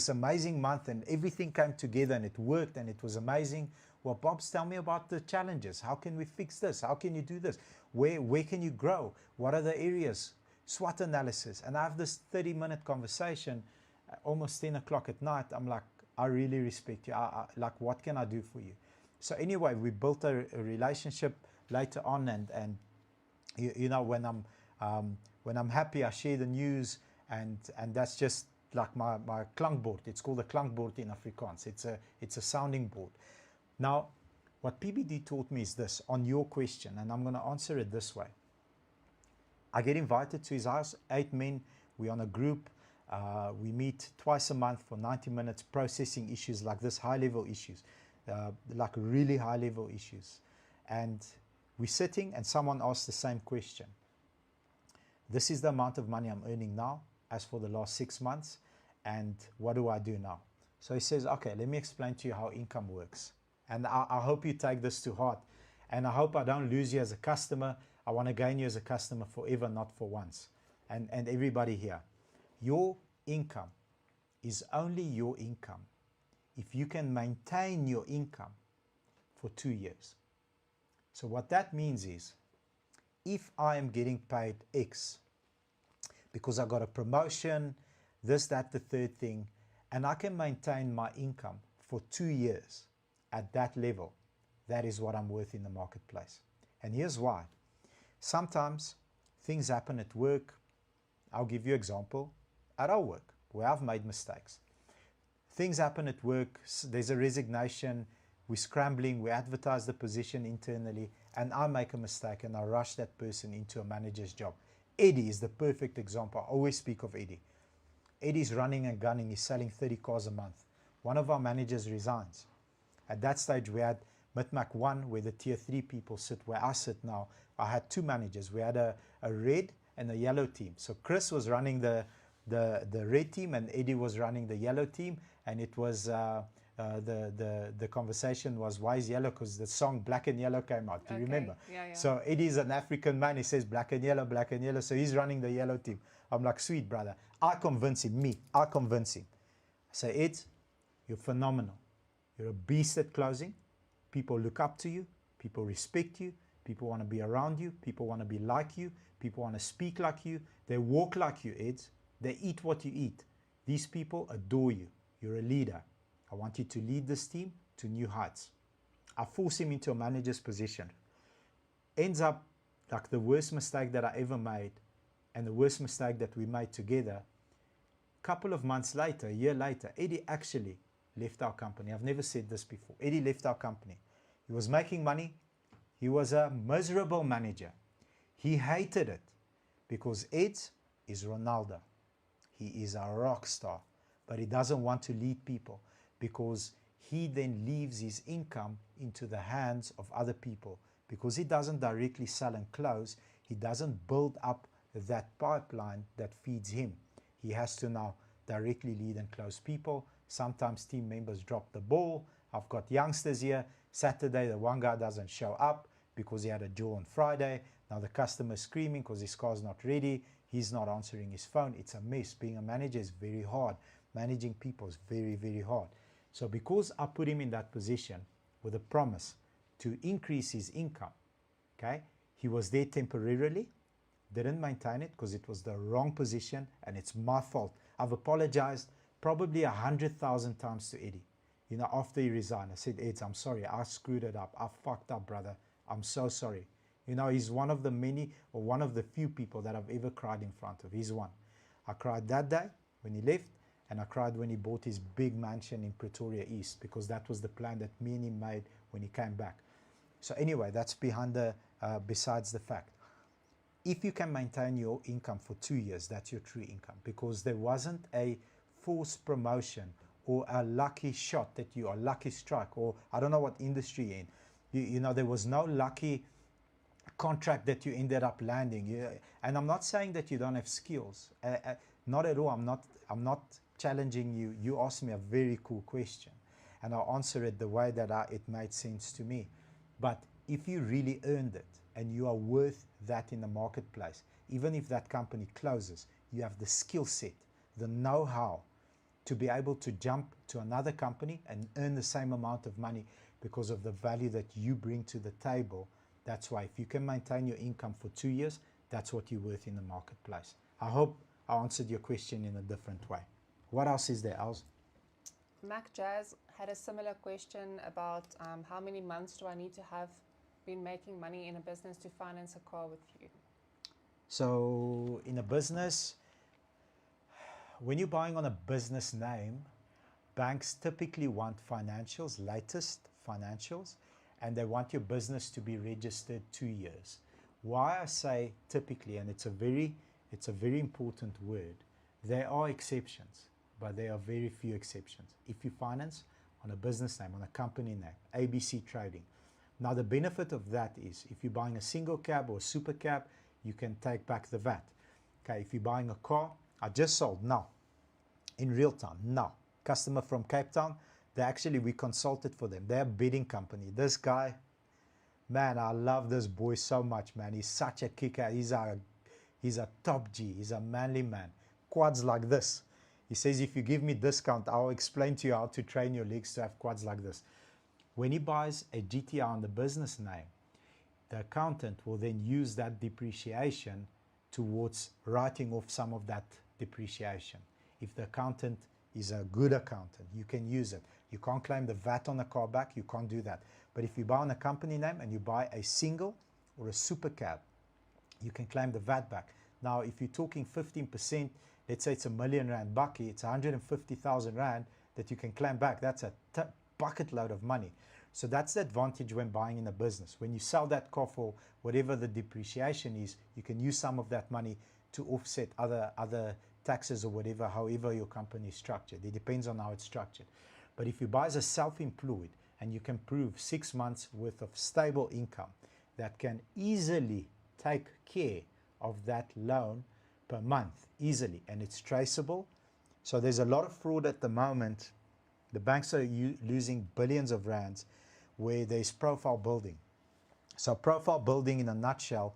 amazing month and everything came together and it worked and it was amazing. Well, Bobs, tell me about the challenges. How can we fix this? How can you do this? Where can you grow? What are the areas? SWOT analysis. And I have this 30-minute conversation, almost 10 o'clock at night. I'm like, I really respect you. Like, what can I do for you? So anyway, we built a relationship later on, and you know, when I'm happy, I share the news, and that's just like my klankbord. It's called a klankbord in Afrikaans. It's a sounding board. Now, what PBD taught me is this, on your question, and I'm going to answer it this way. I get invited to his house, 8 men. We're on a group. We meet twice a month for 90 minutes processing issues like this, high-level issues, like really high-level issues. And we're sitting and someone asks the same question. This is the amount of money I'm earning now as for the last 6 months, and what do I do now? So he says, okay, let me explain to you how income works. And I hope you take this to heart, and I hope I don't lose you as a customer. I want to gain you as a customer forever, not for once. And everybody here, your income is only your income if you can maintain your income for 2 years. So what that means is, if I am getting paid X because I got a promotion, this, that, the third thing, and I can maintain my income for 2 years at that level, that is what I'm worth in the marketplace. And here's why. Sometimes things happen at work. I'll give you an example at our work where I've made mistakes. Things happen at work, there's a resignation, we're scrambling, we advertise the position internally, and I make a mistake and I rush that person into a manager's job. Eddie is the perfect example. I always speak of Eddie. Eddie's running and gunning, he's selling 30 cars a month. One of our managers resigns. At that stage, we had Mitmac 1, where the tier 3 people sit, where I sit now. I had 2 managers. We had a red and a yellow team. So Chris was running the red team and Eddie was running the yellow team, and it was the conversation was, why is yellow? Because the song Black and Yellow came out. Do you remember? Yeah. So Eddie's an African man. He says black and yellow, so he's running the yellow team. I'm like, sweet brother. I convince him. I convince him. I say, Ed, you're phenomenal. You're a beast at closing. People look up to you. People respect you. People want to be around you. People want to be like you. People want to speak like you. They walk like you, Ed. They eat what you eat. These people adore you. You're a leader. I want you to lead this team to new heights. I force him into a manager's position. Ends up like the worst mistake that I ever made, and the worst mistake that we made together. A couple of months later, a year later, Eddie actually left our company. I've never said this before. Eddie left our company. He was making money. He was a miserable manager. He hated it because Ed is Ronaldo. He is a rock star, but he doesn't want to lead people because he then leaves his income into the hands of other people. Because he doesn't directly sell and close, he doesn't build up that pipeline that feeds him. He has to now directly lead and close people. Sometimes team members drop the ball. I've got youngsters here. Saturday, the one guy doesn't show up because he had a jaw on Friday. Now the customer's screaming because his car's not ready. He's not answering his phone. It's a mess. Being a manager is very hard. Managing people is very, very hard. So because I put him in that position with a promise to increase his income, okay, he was there temporarily, didn't maintain it because it was the wrong position, and it's my fault. I've apologized probably 100,000 times to Eddie. You know, after he resigned, I said, Ed, I'm sorry, I screwed it up. I fucked up, brother. I'm so sorry. You know, he's one of the many, or one of the few people that I've ever cried in front of. He's one. I cried that day when he left, and I cried when he bought his big mansion in Pretoria East, because that was the plan that me and him made when he came back. So anyway, that's behind the, besides the fact. If you can maintain your income for 2 years, that's your true income, because there wasn't a forced promotion or a lucky shot that you, or lucky strike, or I don't know what industry you're in. You know, there was no lucky contract that you ended up landing. And I'm not saying that you don't have skills. Not at all. I'm not challenging you. You asked me a very cool question, and I'll answer it the way that it made sense to me. But if you really earned it and you are worth that in the marketplace, even if that company closes, you have the skill set, the know-how to be able to jump to another company and earn the same amount of money because of the value that you bring to the table. That's why if you can maintain your income for 2 years, that's what you're worth in the marketplace. I hope I answered your question in a different way. What else is there, Els? Mac Jazz had a similar question about how many months do I need to have been making money in a business to finance a car with you? So in a business, when you're buying on a business name, banks typically want financials, latest financials, and they want your business to be registered 2 years. Why I say typically, and it's a very important word, there are exceptions, but there are very few exceptions. If you finance on a business name, on a company name, ABC Trading. Now the benefit of that is if you're buying a single cab or a super cab, you can take back the VAT. Okay, if you're buying a car, I just sold now, in real time, now. Customer from Cape Town, we consulted for them. They're a bidding company. This guy, man, I love this boy so much, man. He's such a kicker. He's a top G. He's a manly man. Quads like this. He says, if you give me discount, I'll explain to you how to train your legs to have quads like this. When he buys a GTR on the business name, the accountant will then use that depreciation towards writing off some of that depreciation. If the accountant is a good accountant, you can use it. You can't claim the VAT on the car back, you can't do that. But if you buy on a company name and you buy a single or a super cab, you can claim the VAT back. Now, if you're talking 15%, let's say it's R1,000,000 bucky, it's 150,000 Rand that you can claim back. That's a bucket load of money. So that's the advantage when buying in a business. When you sell that car for whatever the depreciation is, you can use some of that money to offset other taxes or whatever, however your company is structured. It depends on how it's structured. But if you buy as a self-employed and you can prove 6 months worth of stable income that can easily take care of that loan per month, easily, and it's traceable. So there's a lot of fraud at the moment. The banks are losing billions of rands where there's profile building. So profile building in a nutshell,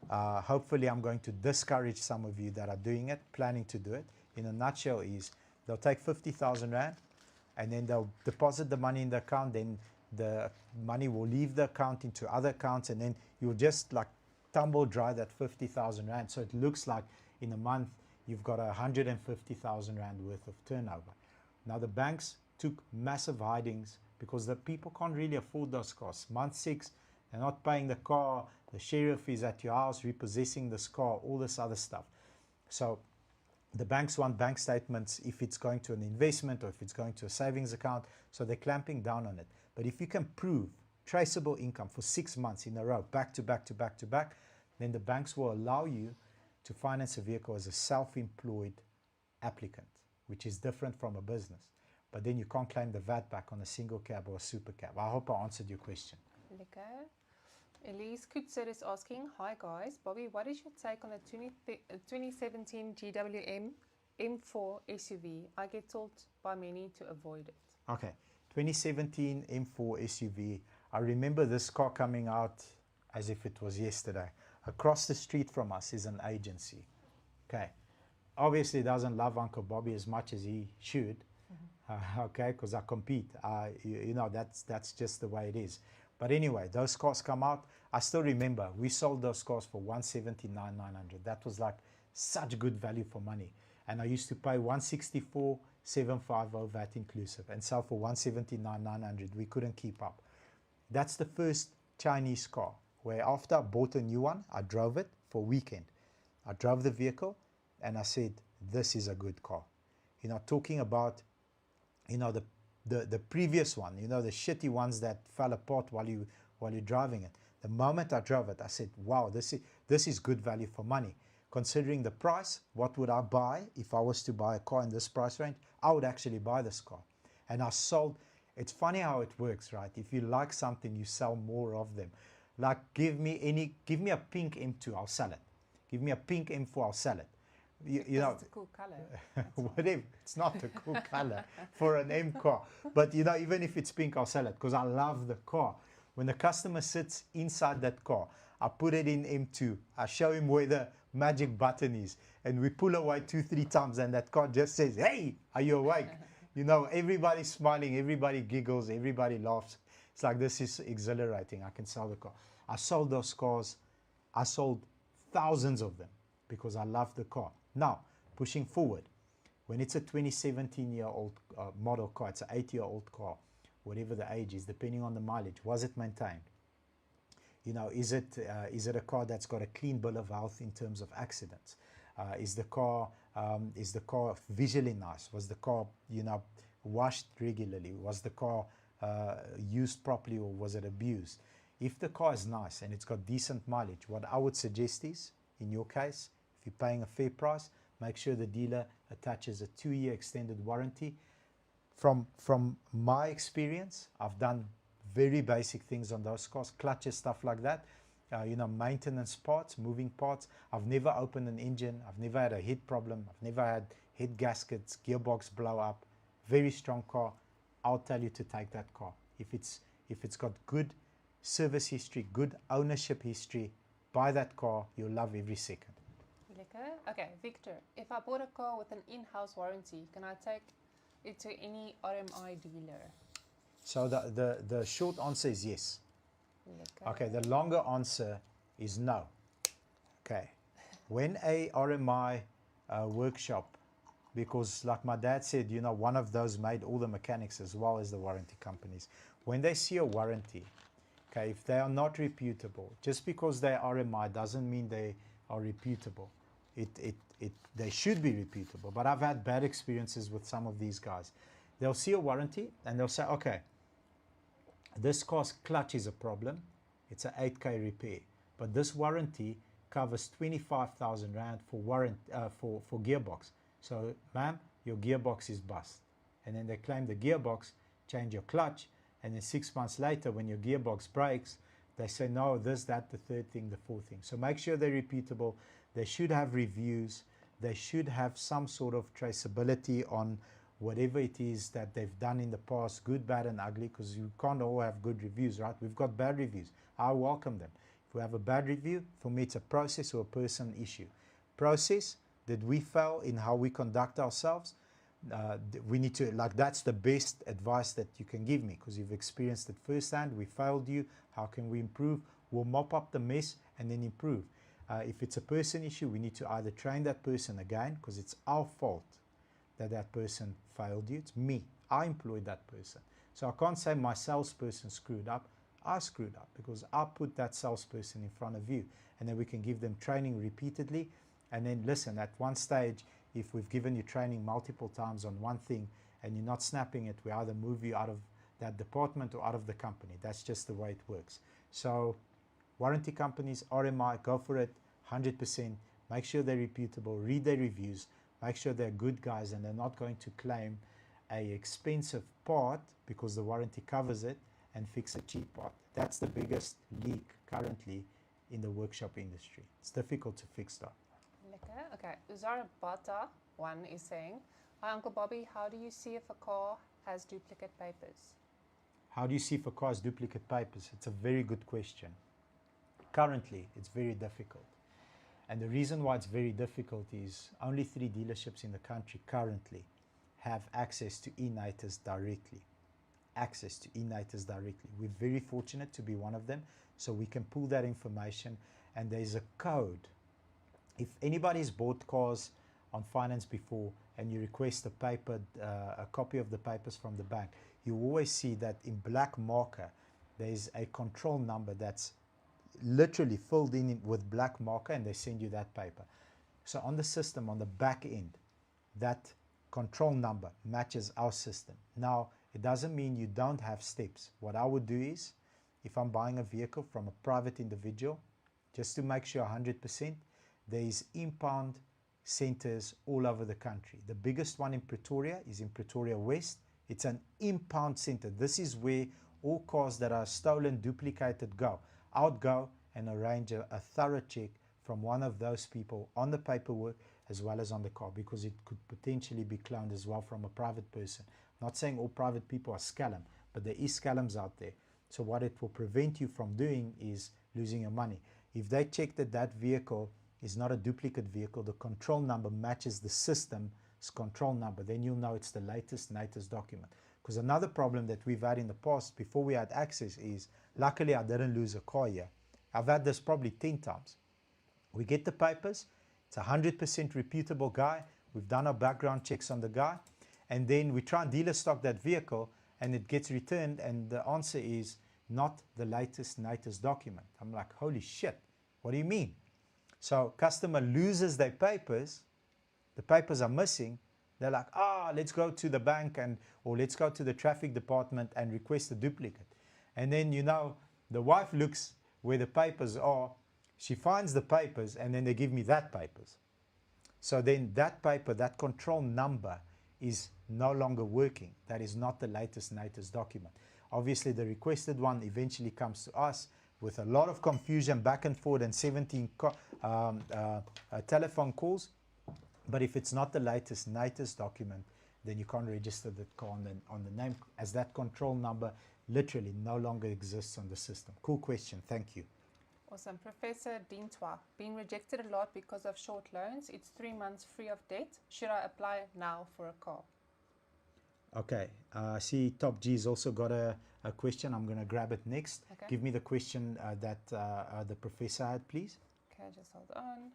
hopefully I'm going to discourage some of you that are doing it, planning to do it. In a nutshell is they'll take 50,000 Rand and then they'll deposit the money in the account, then the money will leave the account into other accounts, and then you'll just like tumble dry that 50,000 Rand. So it looks like in a month you've got 150,000 Rand worth of turnover. Now the banks took massive hidings because the people can't really afford those costs. Month 6, they're not paying the car, the sheriff is at your house repossessing this car, all this other stuff. So the banks want bank statements if it's going to an investment or if it's going to a savings account, so they're clamping down on it. But if you can prove traceable income for 6 months in a row, back to back to back to back, then the banks will allow you to finance a vehicle as a self-employed applicant, which is different from a business. But then you can't claim the VAT back on a single cab or a super cab. I hope I answered your question. Lekker. Elise Kutzer is asking, hi guys, Bobby, what is your take on the 2017 GWM M4 SUV? I get told by many to avoid it. Okay, 2017 M4 SUV. I remember this car coming out as if it was yesterday. Across the street from us is an agency. Okay, obviously doesn't love Uncle Bobby as much as he should. Okay, because I compete. You know, that's just the way it is. But anyway, those cars come out. I still remember we sold those cars for 179,900. That was like such good value for money. And I used to pay 164,750 VAT inclusive and sell for 179,900. We couldn't keep up. That's the first Chinese car where after I bought a new one, I drove it for a weekend. I drove the vehicle and I said, this is a good car. You know, talking about, you know, the previous one, you know, the shitty ones that fell apart while you're driving it. The moment I drove it, I said, wow, this is good value for money. Considering the price, what would I buy if I was to buy a car in this price range? I would actually buy this car. And I sold. It's funny how it works, right? If you like something, you sell more of them. Like give me a pink M2, I'll sell it. Give me a pink M4, I'll sell it. You know, it's a cool color. whatever. It's not a cool color for an M car. But you know, even if it's pink, I'll sell it because I love the car. When the customer sits inside that car, I put it in M2. I show him where the magic button is, and we pull away 2-3 times, and that car just says, "Hey, are you awake?" You know, everybody's smiling, everybody giggles, everybody laughs. It's like, this is exhilarating. I can sell the car. I sold those cars. I sold thousands of them because I love the car. Now, pushing forward, when it's a 2017-year-old model car, it's an 8-year-old car, whatever the age is, depending on the mileage, was it maintained? You know, is it a car that's got a clean bill of health in terms of accidents? Is the car visually nice? Was the car, you know, washed regularly? Was the car used properly, or was it abused? If the car is nice and it's got decent mileage, what I would suggest is, in your case, if you're paying a fair price, make sure the dealer attaches a 2-year extended warranty. From my experience, I've done very basic things on those cars, clutches, stuff like that. You know, maintenance parts, moving parts. I've never opened an engine. I've never had a head problem. I've never had head gaskets, gearbox blow up. Very strong car. I'll tell you to take that car. If it's got good service history, good ownership history, buy that car. You'll love every second. Lekker. Okay, Victor, if I bought a car with an in-house warranty, can I take it to any RMI dealer? So the short answer is yes. Lekker. Okay, the longer answer is no. Okay, when a RMI workshop, because like my dad said, you know, one of those made all the mechanics as well as the warranty companies. When they see a warranty, okay, if they are not reputable, just because they are RMI doesn't mean they are reputable. They should be reputable, but I've had bad experiences with some of these guys. They'll see a warranty and they'll say, okay, this car's clutch is a problem. It's an 8K repair, but this warranty covers 25,000 Rand for for gearbox. So, ma'am, your gearbox is bust. And then they claim the gearbox, change your clutch, and then 6 months later, when your gearbox breaks, they say, no, this, that, the third thing, the fourth thing. So make sure they're reputable. They should have reviews. They should have some sort of traceability on whatever it is that they've done in the past, good, bad, and ugly, because you can't all have good reviews, right? We've got bad reviews. I welcome them. If we have a bad review, for me, it's a process or a person issue. Process, did we fail in how we conduct ourselves? We need to, like, that's the best advice that you can give me, because you've experienced it firsthand. We failed you. How can we improve? We'll mop up the mess and then improve. If it's a person issue, we need to either train that person again, because it's our fault that that person failed you. It's me. I employed that person. So I can't say my salesperson screwed up. I screwed up because I put that salesperson in front of you. And then we can give them training repeatedly. And then listen, at one stage, if we've given you training multiple times on one thing and you're not snapping it, we either move you out of that department or out of the company. That's just the way it works. So warranty companies, RMI, go for it, 100%. Make sure they're reputable, read their reviews, make sure they're good guys and they're not going to claim a expensive part because the warranty covers it and fix a cheap part. That's the biggest leak currently in the workshop industry. It's difficult to fix that. Lekker. Okay, Uzara Bata one is saying, hi Uncle Bobby, how do you see if a car has duplicate papers? How do you see if a car has duplicate papers? It's a very good question. Currently, it's very difficult. And the reason why it's very difficult is only 3 dealerships in the country currently have access to eNators directly. Access to eNators directly. We're very fortunate to be one of them, so we can pull that information, and there's a code. If anybody's bought cars on finance before and you request a copy of the papers from the bank, you always see that in black marker there's a control number that's literally filled in with black marker, and they send you that paper. So on the system, on the back end, that control number matches our system. Now, it doesn't mean you don't have steps. What I would do is, if I'm buying a vehicle from a private individual, just to make sure 100%, there is impound centers all over the country. The biggest one in Pretoria is in Pretoria West. It's an impound center. This is where all cars that are stolen, duplicated go. I would go and arrange a thorough check from one of those people on the paperwork as well as on the car, because it could potentially be cloned as well from a private person. I'm not saying all private people are scallum, but there is scallums out there. So what it will prevent you from doing is losing your money. If they check that that vehicle is not a duplicate vehicle, the control number matches the system's control number, then you'll know it's the latest NatOS document. Because another problem that we've had in the past, before we had access, is luckily I didn't lose a car here. I've had this probably 10 times. We get the papers, it's a 100% reputable guy, we've done our background checks on the guy, and then we try and dealer stock that vehicle and it gets returned and the answer is not the latest NatOS document. I'm like, holy shit, what do you mean? So customer loses their papers, the papers are missing, they're like, let's go to the bank or let's go to the traffic department and request a duplicate. And then, you know, the wife looks where the papers are, she finds the papers, and then they give me that papers. So then that paper, that control number is no longer working. That is not the latest NatOS document. Obviously, the requested one eventually comes to us with a lot of confusion back and forth and 17 telephone calls. But if it's not the latest NatOS document, then you can't register the car on the name, as that control number literally no longer exists on the system. Cool question. Thank you. Awesome. Professor Dintwa, being rejected a lot because of short loans. It's 3 months free of debt. Should I apply now for a car? Okay. I see Top G's also got a question. I'm going to grab it next. Okay. Give me the question that the professor had, please. Okay, just hold on.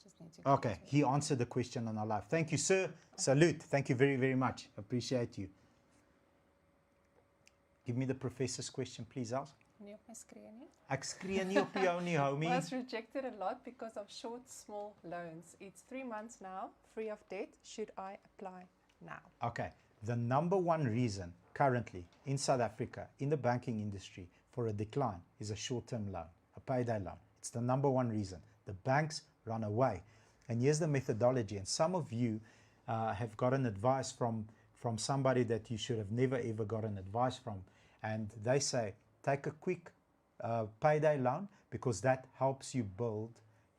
Just need to get Okay, to it. he answered the question on our live. Thank you, sir. Salute. Thank you very, very much. Appreciate you. Give me the professor's question, please, Els. Nie op my skree nie. Ek skree nie op jou nie, homie. Was rejected a lot because of short, small loans. It's 3 months now, free of debt. Should I apply now? Okay, the number one reason currently in South Africa, in the banking industry, for a decline is a short-term loan, a payday loan. It's the number one reason. The banks run away. And here's the methodology. And some of you have gotten advice from somebody that you should have never ever gotten advice from. And they say, take a quick payday loan because that helps you build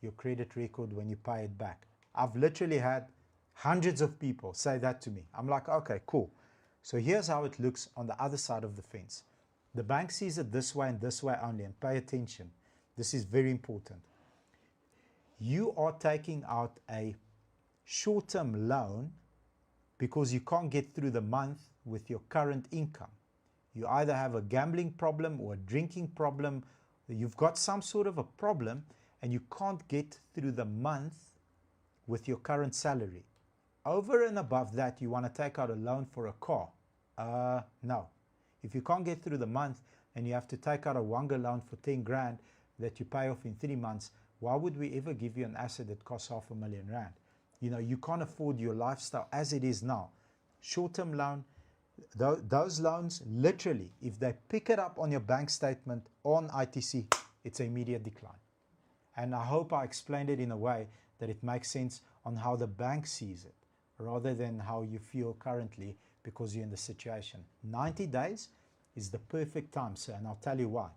your credit record when you pay it back. I've literally had hundreds of people say that to me. I'm like, okay, cool. So here's how it looks on the other side of the fence. The bank sees it this way and this way only, and pay attention. This is very important. You are taking out a short-term loan because you can't get through the month with your current income. You either have a gambling problem or a drinking problem. You've got some sort of a problem and you can't get through the month with your current salary. Over and above that, you want to take out a loan for a car. No. If you can't get through the month and you have to take out a Wonga loan for 10 grand that you pay off in 3 months, why would we ever give you an asset that costs R500,000? You know, you can't afford your lifestyle as it is now. Short-term loan, those loans, literally, if they pick it up on your bank statement on ITC, it's an immediate decline. And I hope I explained it in a way that it makes sense on how the bank sees it, rather than how you feel currently because you're in the situation. 90 days is the perfect time, sir, and I'll tell you why.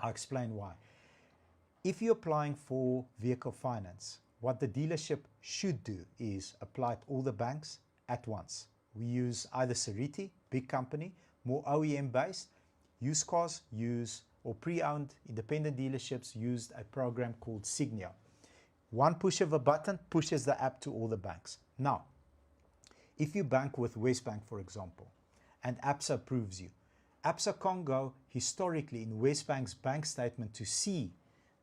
I'll explain why. If you're applying for vehicle finance, what the dealership should do is apply at all the banks at once. We use either Ceriti, big company, more OEM based. Used cars use, or pre-owned independent dealerships used a program called Signia. One push of a button pushes the app to all the banks. Now, if you bank with Westbank, for example, and ABSA approves you, ABSA can't go historically in Westbank's bank statement to see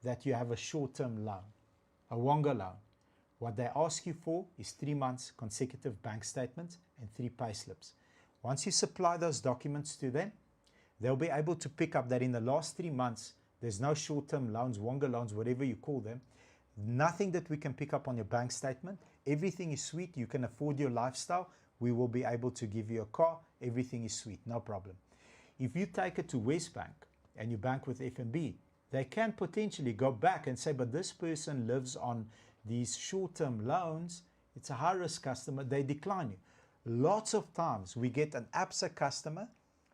that you have a short-term loan, a Wonga loan. What they ask you for is 3 months consecutive bank statements and 3 payslips. Once you supply those documents to them, they'll be able to pick up that in the last 3 months, there's no short-term loans, Wonga loans, whatever you call them, nothing that we can pick up on your bank statement. Everything is sweet. You can afford your lifestyle. We will be able to give you a car. Everything is sweet, no problem. If you take it to Westbank and you bank with FNB, they can potentially go back and say, but this person lives on these short-term loans. It's a high-risk customer. They decline you. Lots of times we get an ABSA customer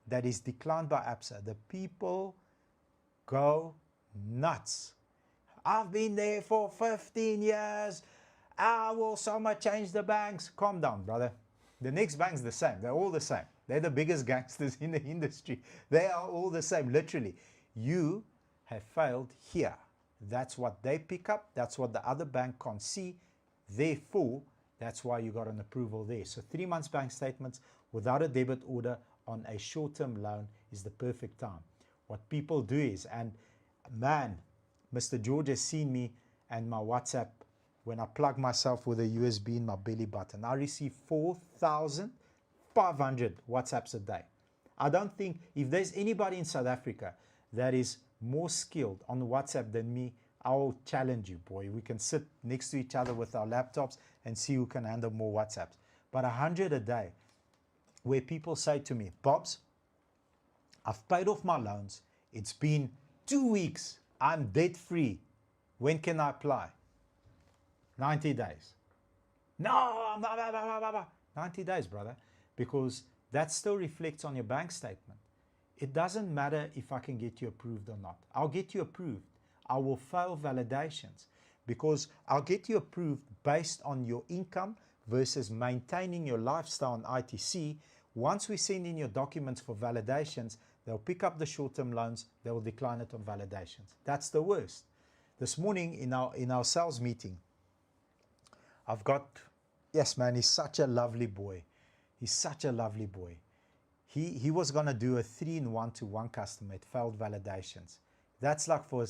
that is declined by ABSA. The people go nuts. I've been there for 15 years. I will so much change the banks. Calm down, brother. The next bank's the same. They're all the same. They're the biggest gangsters in the industry. They are all the same, literally. You have failed here. That's what they pick up. That's what the other bank can't see. Therefore, that's why you got an approval there. So 3 months bank statements without a debit order on a short-term loan is the perfect time. What people do is, and man, Mr. George has seen me and my WhatsApp when I plug myself with a USB in my belly button. I receive 4,500 WhatsApps a day. I don't think, if there's anybody in South Africa that is more skilled on WhatsApp than me, I'll challenge you, boy. We can sit next to each other with our laptops and see who can handle more WhatsApps. But 100 a day, where people say to me, Bobs, I've paid off my loans. It's been 2 weeks. I'm debt free. When can I apply? 90 days. No, 90 days, brother, because that still reflects on your bank statement. It doesn't matter if I can get you approved or not. I'll get you approved. I will fail validations because I'll get you approved based on your income versus maintaining your lifestyle on ITC. Once we send in your documents for validations, they'll pick up the short-term loans, they will decline it on validations. That's the worst. This morning in our sales meeting, I've got, yes man, he's such a lovely boy. He's such a lovely boy. He was going to do a 3-in-1 to one customer. It failed validations. That's like for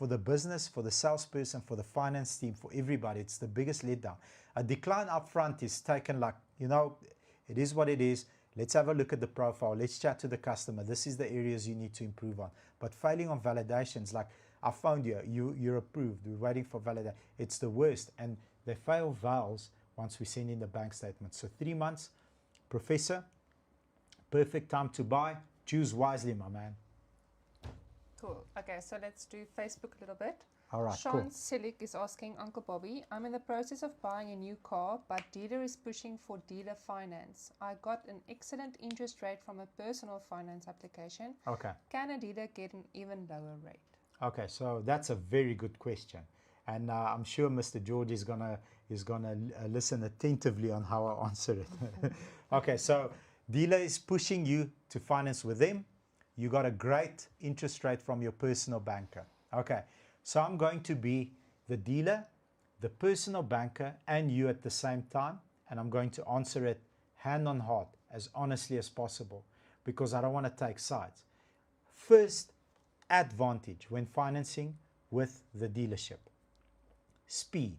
the business, for the salesperson, for the finance team, for everybody. It's the biggest letdown. A decline up front is taken like, it is what it is. Let's have a look at the profile. Let's chat to the customer. This is the areas you need to improve on. But failing on validations, like I found you're approved. We're waiting for validation. It's the worst. And they fail vals once we send in the bank statement. So 3 months, Professor, perfect time to buy. Choose wisely, my man. Cool. Okay, so let's do Facebook a little bit. All right, Sean cool. Silic is asking, Uncle Bobby, I'm in the process of buying a new car, but dealer is pushing for dealer finance. I got an excellent interest rate from a personal finance application. Okay. Can a dealer get an even lower rate? Okay, so that's a very good question, and I'm sure Mr. George is gonna listen attentively on how I answer it. Okay, so dealer is pushing you to finance with them. You got a great interest rate from your personal banker. Okay, so I'm going to be the dealer, the personal banker, and you at the same time, and I'm going to answer it hand on heart, as honestly as possible, because I don't want to take sides. First advantage when financing with the dealership: speed.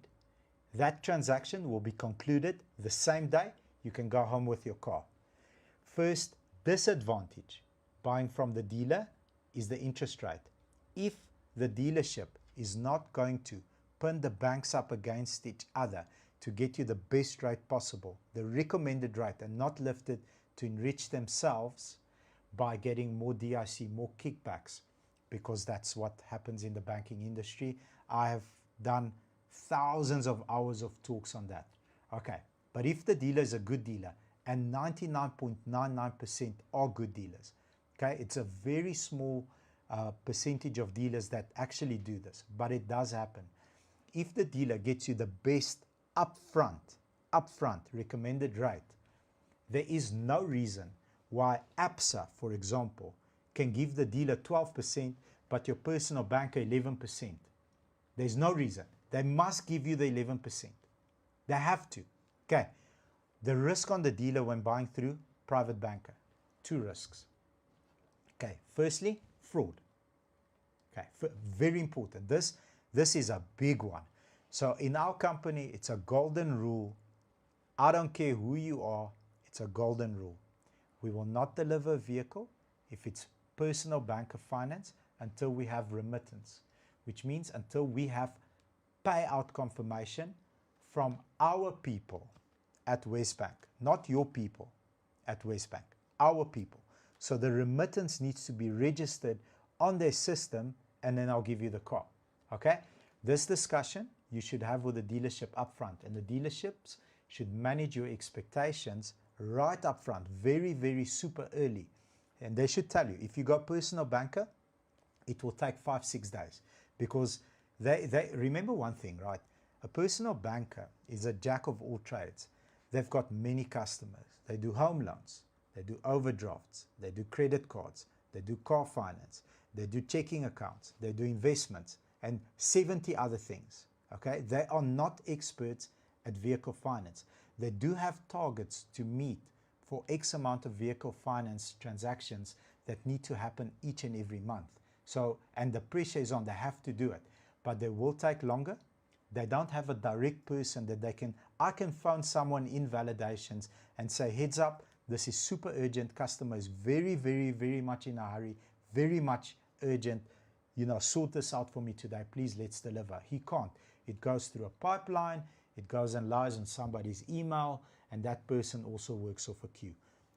That transaction will be concluded the same day. You can go home with your car. First disadvantage buying from the dealer is the interest rate. If the dealership is not going to pin the banks up against each other to get you the best rate possible, the recommended rate, and not lift it to enrich themselves by getting more DIC, more kickbacks, because that's what happens in the banking industry. I have done thousands of hours of talks on that. Okay, but if the dealer is a good dealer, and 99.99% are good dealers, okay, it's a very small percentage of dealers that actually do this, but it does happen. If the dealer gets you the best upfront recommended rate, there is no reason why ABSA, for example, can give the dealer 12%, but your personal banker 11%. There's no reason. They must give you the 11%. They have to. Okay. The risk on the dealer when buying through private banker: 2 risks. Okay. Firstly, fraud. Okay. Very important. This is a big one. So in our company, it's a golden rule. I don't care who you are. It's a golden rule. We will not deliver a vehicle if it's personal banker finance until we have remittance, which means until we have payout confirmation from our people at Westbank, not your people at Westbank, our people. So the remittance needs to be registered on their system, and then I'll give you the car. Okay? This discussion you should have with the dealership up front, and the dealerships should manage your expectations right up front, very, very super early. And they should tell you, if you got personal banker, it will take 5-6 days, because they remember one thing, right? A personal banker is a jack of all trades. They've got many customers. They do home loans, they do overdrafts, they do credit cards, they do car finance, they do checking accounts, they do investments, and 70 other things. Okay, they are not experts at vehicle finance. They do have targets to meet for X amount of vehicle finance transactions that need to happen each and every month. So, and the pressure is on, they have to do it, but they will take longer. They don't have a direct person that I can phone someone in validations and say, heads up, this is super urgent, customer is very, very, very much in a hurry, very much urgent, sort this out for me today, please, let's deliver. He can't. It goes through a pipeline, it goes and lies on somebody's email, and that person also works off a queue.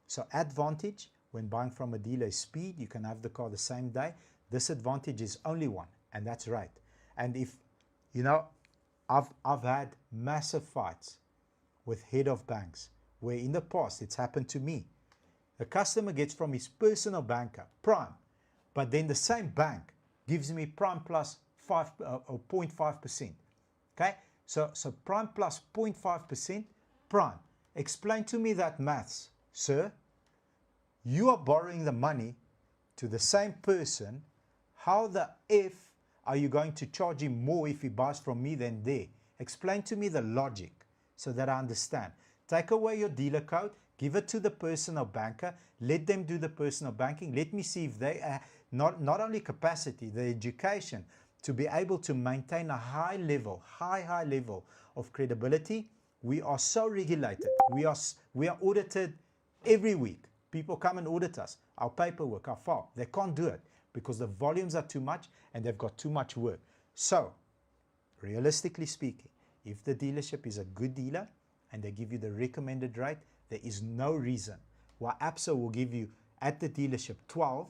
So advantage when buying from a dealer is speed. You can have the car the same day. Disadvantage is only one, and that's right. And if, I've had massive fights with head of banks where in the past it's happened to me. The customer gets from his personal banker, Prime, but then the same bank gives me Prime plus 0.5%. Okay, so Prime plus 0.5%, Prime. Explain to me that maths, sir. You are borrowing the money to the same person. How the F are you going to charge him more if he buys from me than there? Explain to me the logic so that I understand. Take away your dealer code, give it to the personal banker, let them do the personal banking. Let me see if they not only capacity, the education to be able to maintain a high level of credibility. We are so regulated. We are audited every week. People come and audit us, our paperwork, our file. They can't do it because the volumes are too much and they've got too much work. So, realistically speaking, if the dealership is a good dealer and they give you the recommended rate, there is no reason why ABSA will give you at the dealership 12,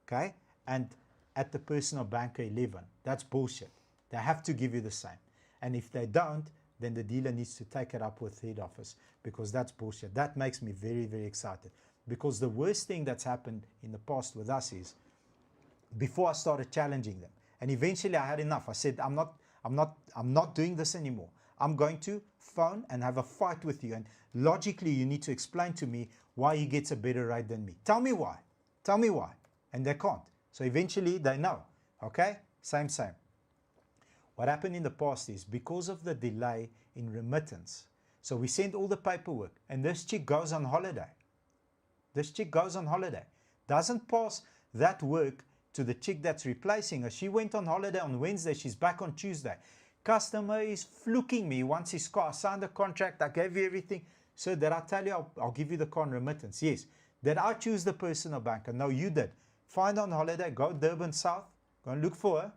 okay, and at the personal banker 11. That's bullshit. They have to give you the same. And if they don't, then the dealer needs to take it up with head office, because that's bullshit. That makes me very, very excited. Because the worst thing that's happened in the past with us is, before I started challenging them, and eventually I had enough. I said, I'm not doing this anymore. I'm going to phone and have a fight with you. And logically, you need to explain to me why he gets a better rate than me. Tell me why. Tell me why. And they can't. So eventually they know. Okay? Same. What happened in the past is, because of the delay in remittance, so we sent all the paperwork and this chick goes on holiday. Doesn't pass that work to the chick that's replacing her. She went on holiday on Wednesday. She's back on Tuesday. Customer is fluking me. Wants his car. I signed the contract. I gave you everything. So did I tell you I'll give you the car on remittance? Yes. Did I choose the personal banker? No, you did. Find her on holiday. Go Durban South. Go and look for her.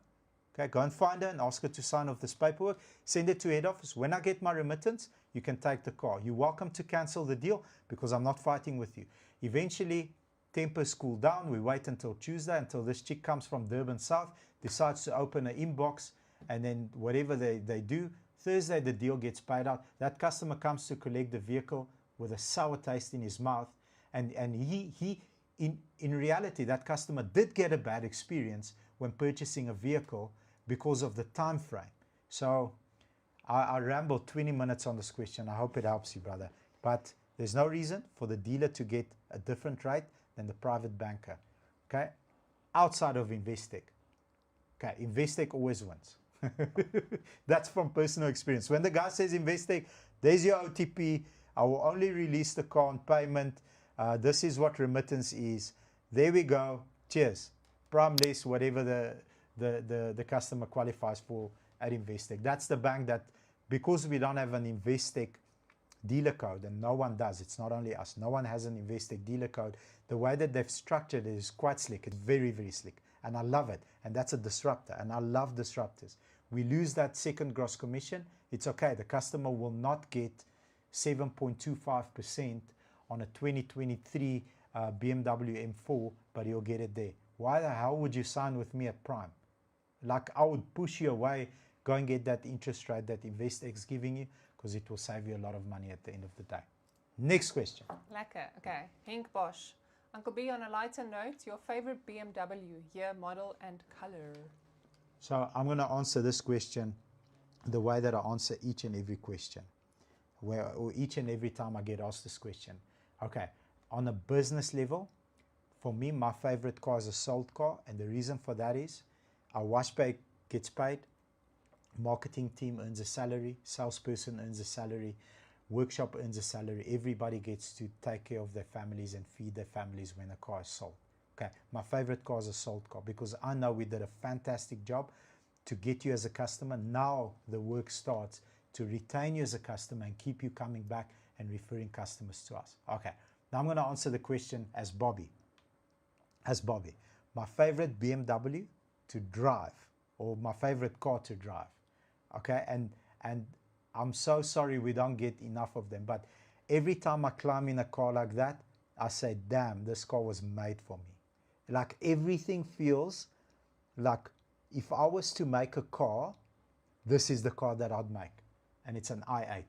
Okay, go and find her and ask her to sign off this paperwork. Send it to head office. When I get my remittance, you can take the car. You're welcome to cancel the deal because I'm not fighting with you. Eventually, tempers cool down. We wait until Tuesday, until this chick comes from Durban South, decides to open an inbox, and then whatever they do, Thursday the deal gets paid out. That customer comes to collect the vehicle with a sour taste in his mouth, and he in reality, that customer did get a bad experience when purchasing a vehicle because of the time frame. So I rambled 20 minutes on this question. I hope it helps you, brother. But there's no reason for the dealer to get a different rate than the private banker, okay? Outside of Investec. Okay, Investec always wins. That's from personal experience. When the guy says Investec, there's your OTP, I will only release the car on payment, this is what remittance is. There we go, cheers. Prime less, whatever the customer qualifies for at Investec. That's the bank that, because we don't have an Investec dealer code, and no one does, it's not only us, no one has an Investec dealer code, the way that they've structured it is quite slick. It's very, very slick, and I love it. And that's a disruptor, and I love disruptors. We lose that second gross commission, it's okay. The customer will not get 7.25% on a 2023 BMW M4, but he'll get it there. Why the hell would you sign with me at Prime? Like, I would push you away, go and get that interest rate that Investec's giving you, because it will save you a lot of money at the end of the day. Next question. Lekker. Okay. Henk Bosch. Uncle B, on a lighter note, your favorite BMW, year, model, and color? So I'm going to answer this question the way that I answer each and every question, or each and every time I get asked this question. Okay, on a business level, for me, my favorite car is a sold car, and the reason for that is our wash bay gets paid, marketing team earns a salary, salesperson earns a salary, workshop earns a salary. Everybody gets to take care of their families and feed their families when a car is sold. Okay, my favorite car is a sold car because I know we did a fantastic job to get you as a customer. Now the work starts to retain you as a customer and keep you coming back and referring customers to us. Okay, now I'm going to answer the question as Bobby. My favorite BMW to drive, or my favorite car to drive. Okay, and I'm so sorry we don't get enough of them, but every time I climb in a car like that, I say, damn, this car was made for me. Like, everything feels like if I was to make a car, this is the car that I'd make. And it's an i8.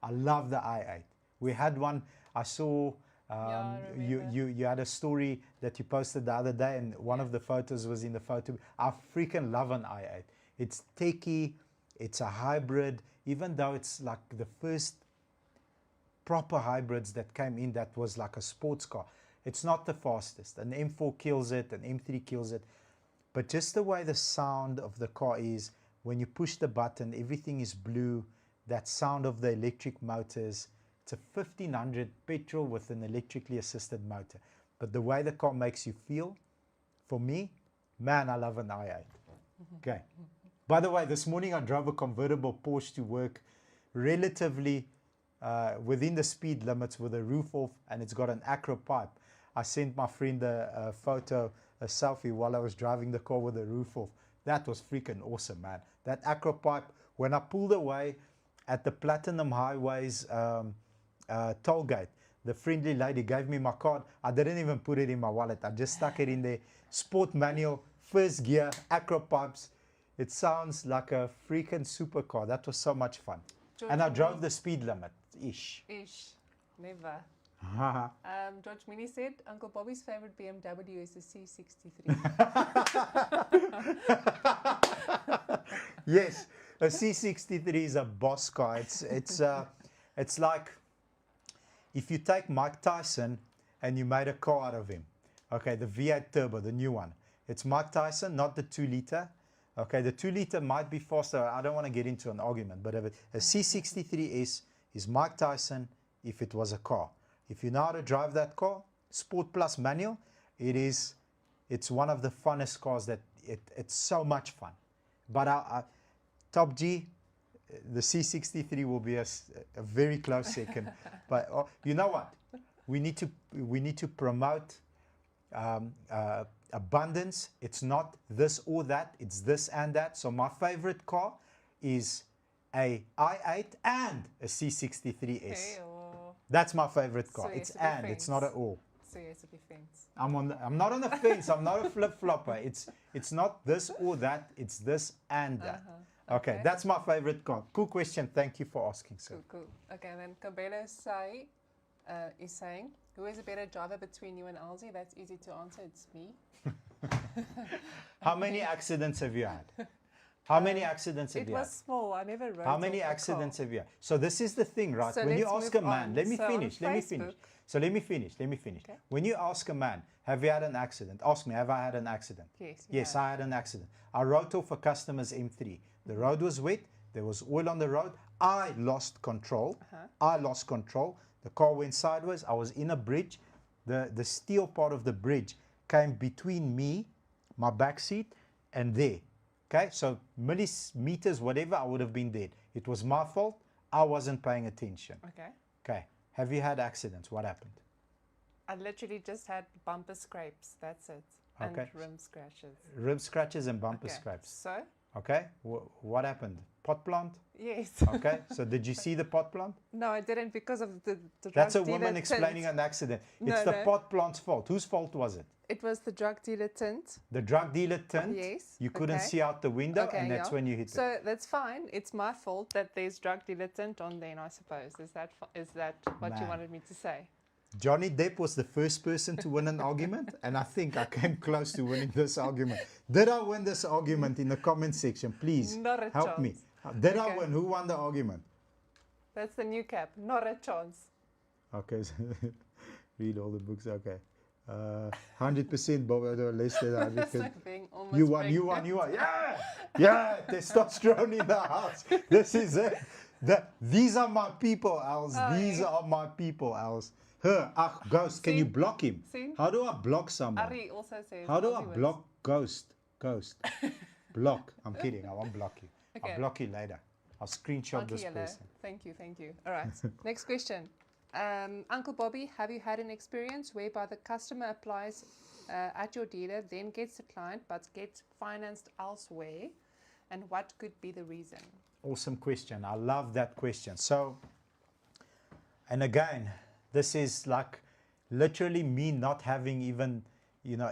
I love the i8. We had one, I saw, I you had a story that you posted the other day, and one of the photos was in the photo. I freaking love an i8. It's techie, it's a hybrid, even though it's like the first proper hybrids that came in that was like a sports car. It's not the fastest. An M4 kills it, an M3 kills it. But just the way the sound of the car is, when you push the button, everything is blue, that sound of the electric motors, It's a 1500 petrol with an electrically assisted motor. But the way the car makes you feel, for me, man, I love an i8. Okay. By the way, this morning I drove a convertible Porsche to work relatively within the speed limits with a roof off, and it's got an acro pipe. I sent my friend a photo, a selfie while I was driving the car with the roof off. That was freaking awesome, man. That acro pipe, when I pulled away at the Platinum Highways toll gate, the friendly lady gave me my card. I didn't even put it in my wallet. I just stuck it in there. Sport manual, first gear, acro pipes. It sounds like a freaking supercar. That was so much fun. George And I Mini- drove the speed limit, ish. Never. George Mini said, Uncle Bobby's favorite BMW is the C63. Yes, a C63 is a boss car. It's like if you take Mike Tyson and you made a car out of him. Okay, the V8 Turbo, the new one. It's Mike Tyson, not the 2-liter. Okay, the 2-liter might be faster. I don't want to get into an argument, but a C63S is Mike Tyson if it was a car. If you know how to drive that car, Sport Plus manual, it's one of the funnest cars that it's so much fun. But Top G, the C63 will be a very close second. But you know what? We need to promote abundance. It's not this or that. It's this and that. So my favorite car is a i8 and a C63S. Okay, well, That's my favorite car. So It's it's a and. It's not difference. at all. so yes, a defense. I'm not on the fence. I'm not a flip flopper. It's not this or that. It's this and that. Okay, that's my favorite car. Cool question. Thank you for asking, sir. Cool. Okay, and then Cabello is saying, who is a better driver between you and Elsie? That's easy to answer. It's me. How many accidents have you had? How many accidents have It you was had? small. I never rode. How many off a accidents car. have you had? So this is the thing, right? So When you let's ask a move man, on. let me So on finish. Let me finish. Facebook- So let me finish. Okay. When you ask a man, have you had an accident? Ask me, have I had an accident? Yes, you Yes, have. I had an accident. I rode off a customer's M3. The road was wet. There was oil on the road. I lost control. I lost control. The car went sideways. I was in a bridge. The steel part of the bridge came between me, my back seat, and there. Okay, so millimeters, whatever, I would have been dead. It was my fault. I wasn't paying attention. Okay. Okay, have you had accidents? What happened? I literally just had bumper scrapes. That's it. Okay. And rim scratches. Rib scratches and bumper Okay. scrapes. So, Okay, what happened? Pot plant? yes. Okay, so did you see the pot plant? No, I didn't because of the That's a drug dealer woman explaining tint. an accident. No, It's the no. pot plant's fault. Whose fault was it? It was the drug dealer tint. The drug dealer tint. Yes, You couldn't okay. see out the window, Okay, and that's yeah. when you hit it. So that's fine. It's my fault that there's drug dealer tint on there, I suppose. Is that what you Man. wanted me to say? Johnny Depp was the first person to win an argument, and I think I came close to winning this argument. Did I win this argument in the comment section? Please Not a help me. chance. Did I Okay. win? Who won the argument? That's the new cap. Not a chance. Okay, so read all the books. Okay, 100% Bob, less than 100%. It's like being almost You won. Yeah, yeah. Testosterone in the house. This is it. These are my people, Els. These are my people, Els. Ghost. Can See? you block him? See? How do I block someone? Ari also says. How do I Aussie words. block Ghost? Block. I'm kidding. I won't block you. Okay. I'll block you later. I'll screenshot Monkey this yellow. person. Thank you. All right. Next question. Uncle Bobby, have you had an experience whereby the customer applies at your dealer, then gets the client, but gets financed elsewhere? And what could be the reason? Awesome question. I love that question. So, and again, this is like literally me not having even,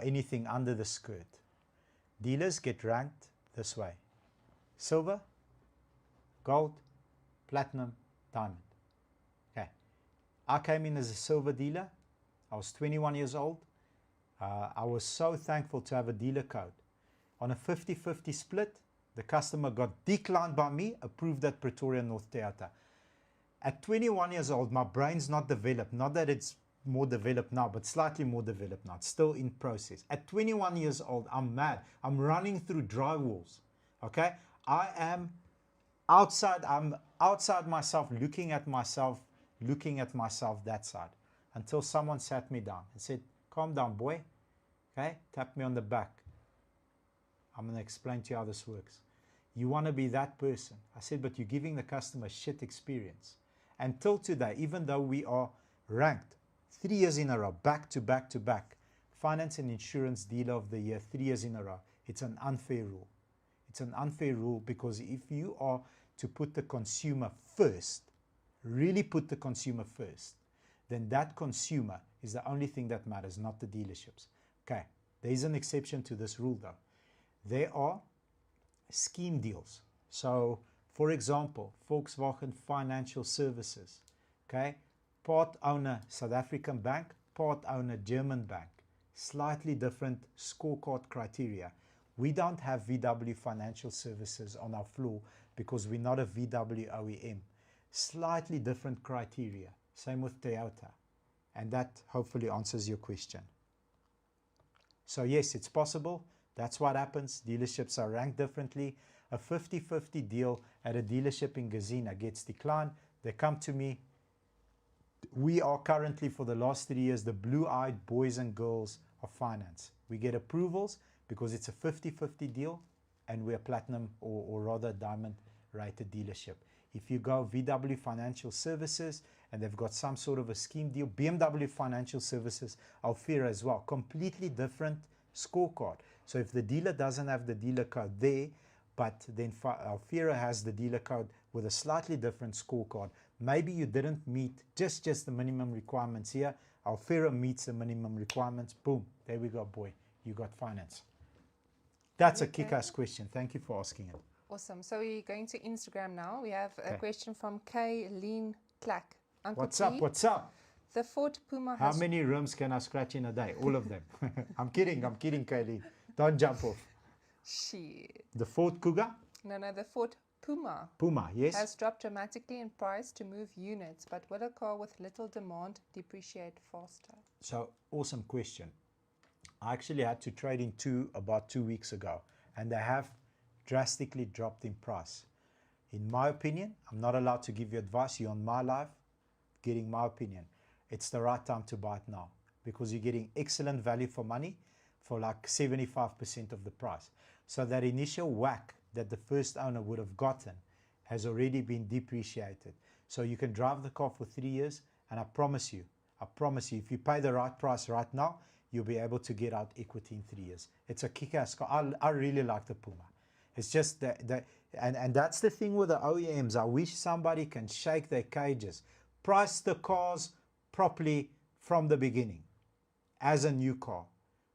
anything under the skirt. Dealers get ranked this way: silver, gold, platinum, diamond. Okay. I came in as a silver dealer. I was 21 years old. I was so thankful to have a dealer code. On a 50-50 split, the customer got declined by me, approved at Pretoria North Toyota. At 21 years old, my brain's not developed. Not that it's more developed now, but slightly more developed now. It's still in process. At 21 years old, I'm mad. I'm running through drywalls. Okay? I'm outside myself, looking at myself looking at myself that side until someone sat me down and said, calm down, boy. Okay, tap me on the back. I'm going to explain to you how this works. You want to be that person. I said, but you're giving the customer shit experience. Until today, even though we are ranked 3 years in a row, back to back to back, Finance and Insurance Dealer of the Year 3 years in a row, it's an unfair rule. It's an unfair rule because if you are to put the consumer first, really put the consumer first, then that consumer is the only thing that matters, not the dealerships. Okay, there is an exception to this rule though. There are scheme deals. So, for example, Volkswagen Financial Services, okay, part owner South African bank, part owner German bank, slightly different scorecard criteria. We don't have VW Financial Services on our floor because we're not a VW OEM. Slightly different criteria. Same with Toyota. And that hopefully answers your question. So yes, it's possible. That's what happens. Dealerships are ranked differently. A 50-50 deal at a dealership in Gazina gets declined. They come to me. We are currently, for the last 3 years, the blue-eyed boys and girls of finance. We get approvals because it's a 50-50 deal and we're platinum or rather diamond rated dealership. If you go VW Financial Services and they've got some sort of a scheme deal, BMW Financial Services, Alfira as well, completely different scorecard. So if the dealer doesn't have the dealer code there, but then Alfira has the dealer code with a slightly different scorecard, maybe you didn't meet just the minimum requirements here. Alfira meets the minimum requirements. Boom, there we go, boy. You got finance. That's a kick-ass question. Thank you for asking it. Awesome. So we're going to Instagram now. We have a Okay. question from Kay Lean Clack. Uncle What's up? T, What's up? The Ford Puma How has many rims can I scratch in a day? All of them. I'm kidding, Kayleen. Don't jump off. shit. The Ford Kuga, No, the Ford Puma Puma, yes? has dropped dramatically in price to move units, but will a car with little demand depreciate faster? So, awesome question. I actually had to trade in two about 2 weeks ago, and they have drastically dropped in price. In my opinion, I'm not allowed to give you advice. You're on my life, getting my opinion. It's the right time to buy it now because you're getting excellent value for money for like 75% of the price. So that initial whack that the first owner would have gotten has already been depreciated. So you can drive the car for 3 years, and I promise you, if you pay the right price right now, you'll be able to get out equity in 3 years. It's a kick-ass car. I really like the Puma. It's just and that's the thing with the OEMs. I wish somebody can shake their cages, price the cars properly from the beginning as a new car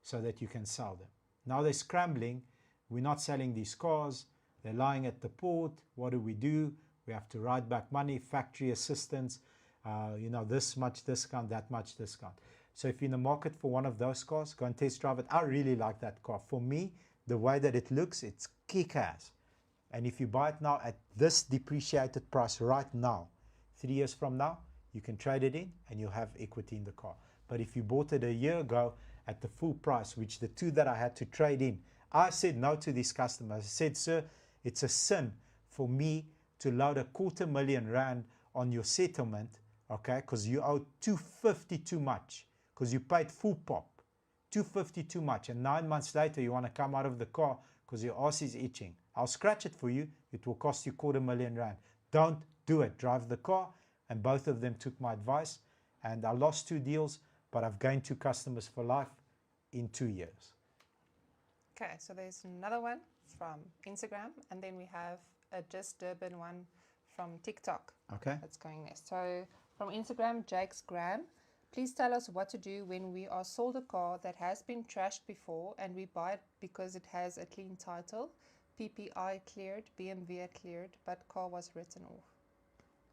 so that you can sell them. Now they're scrambling. We're not selling these cars. They're lying at the port. What do? We have to write back money, factory assistance, this much discount, that much discount. So if you're in the market for one of those cars, go and test drive it. I really like that car. For me, the way that it looks, it's kick-ass. And if you buy it now at this depreciated price right now, 3 years from now, you can trade it in and you'll have equity in the car. But if you bought it a year ago at the full price, which the two that I had to trade in, I said no to these customers. I said, sir, it's a sin for me to load R250,000 on your settlement, okay, because you owe 250 too much, because you paid full pop, 250 too much, and 9 months later you want to come out of the car because your ass is itching. I'll scratch it for you. It will cost you R250,000. Don't do it. Drive the car. And both of them took my advice, and I lost 2 deals, but I've gained 2 customers for life in 2 years. Okay, so there's another one from Instagram, and then we have a Just Durban one from TikTok Okay. that's going next. So from Instagram, Jake's Graham, please tell us what to do when we are sold a car that has been trashed before and we buy it because it has a clean title, PPI cleared, BMW cleared, but car was written off.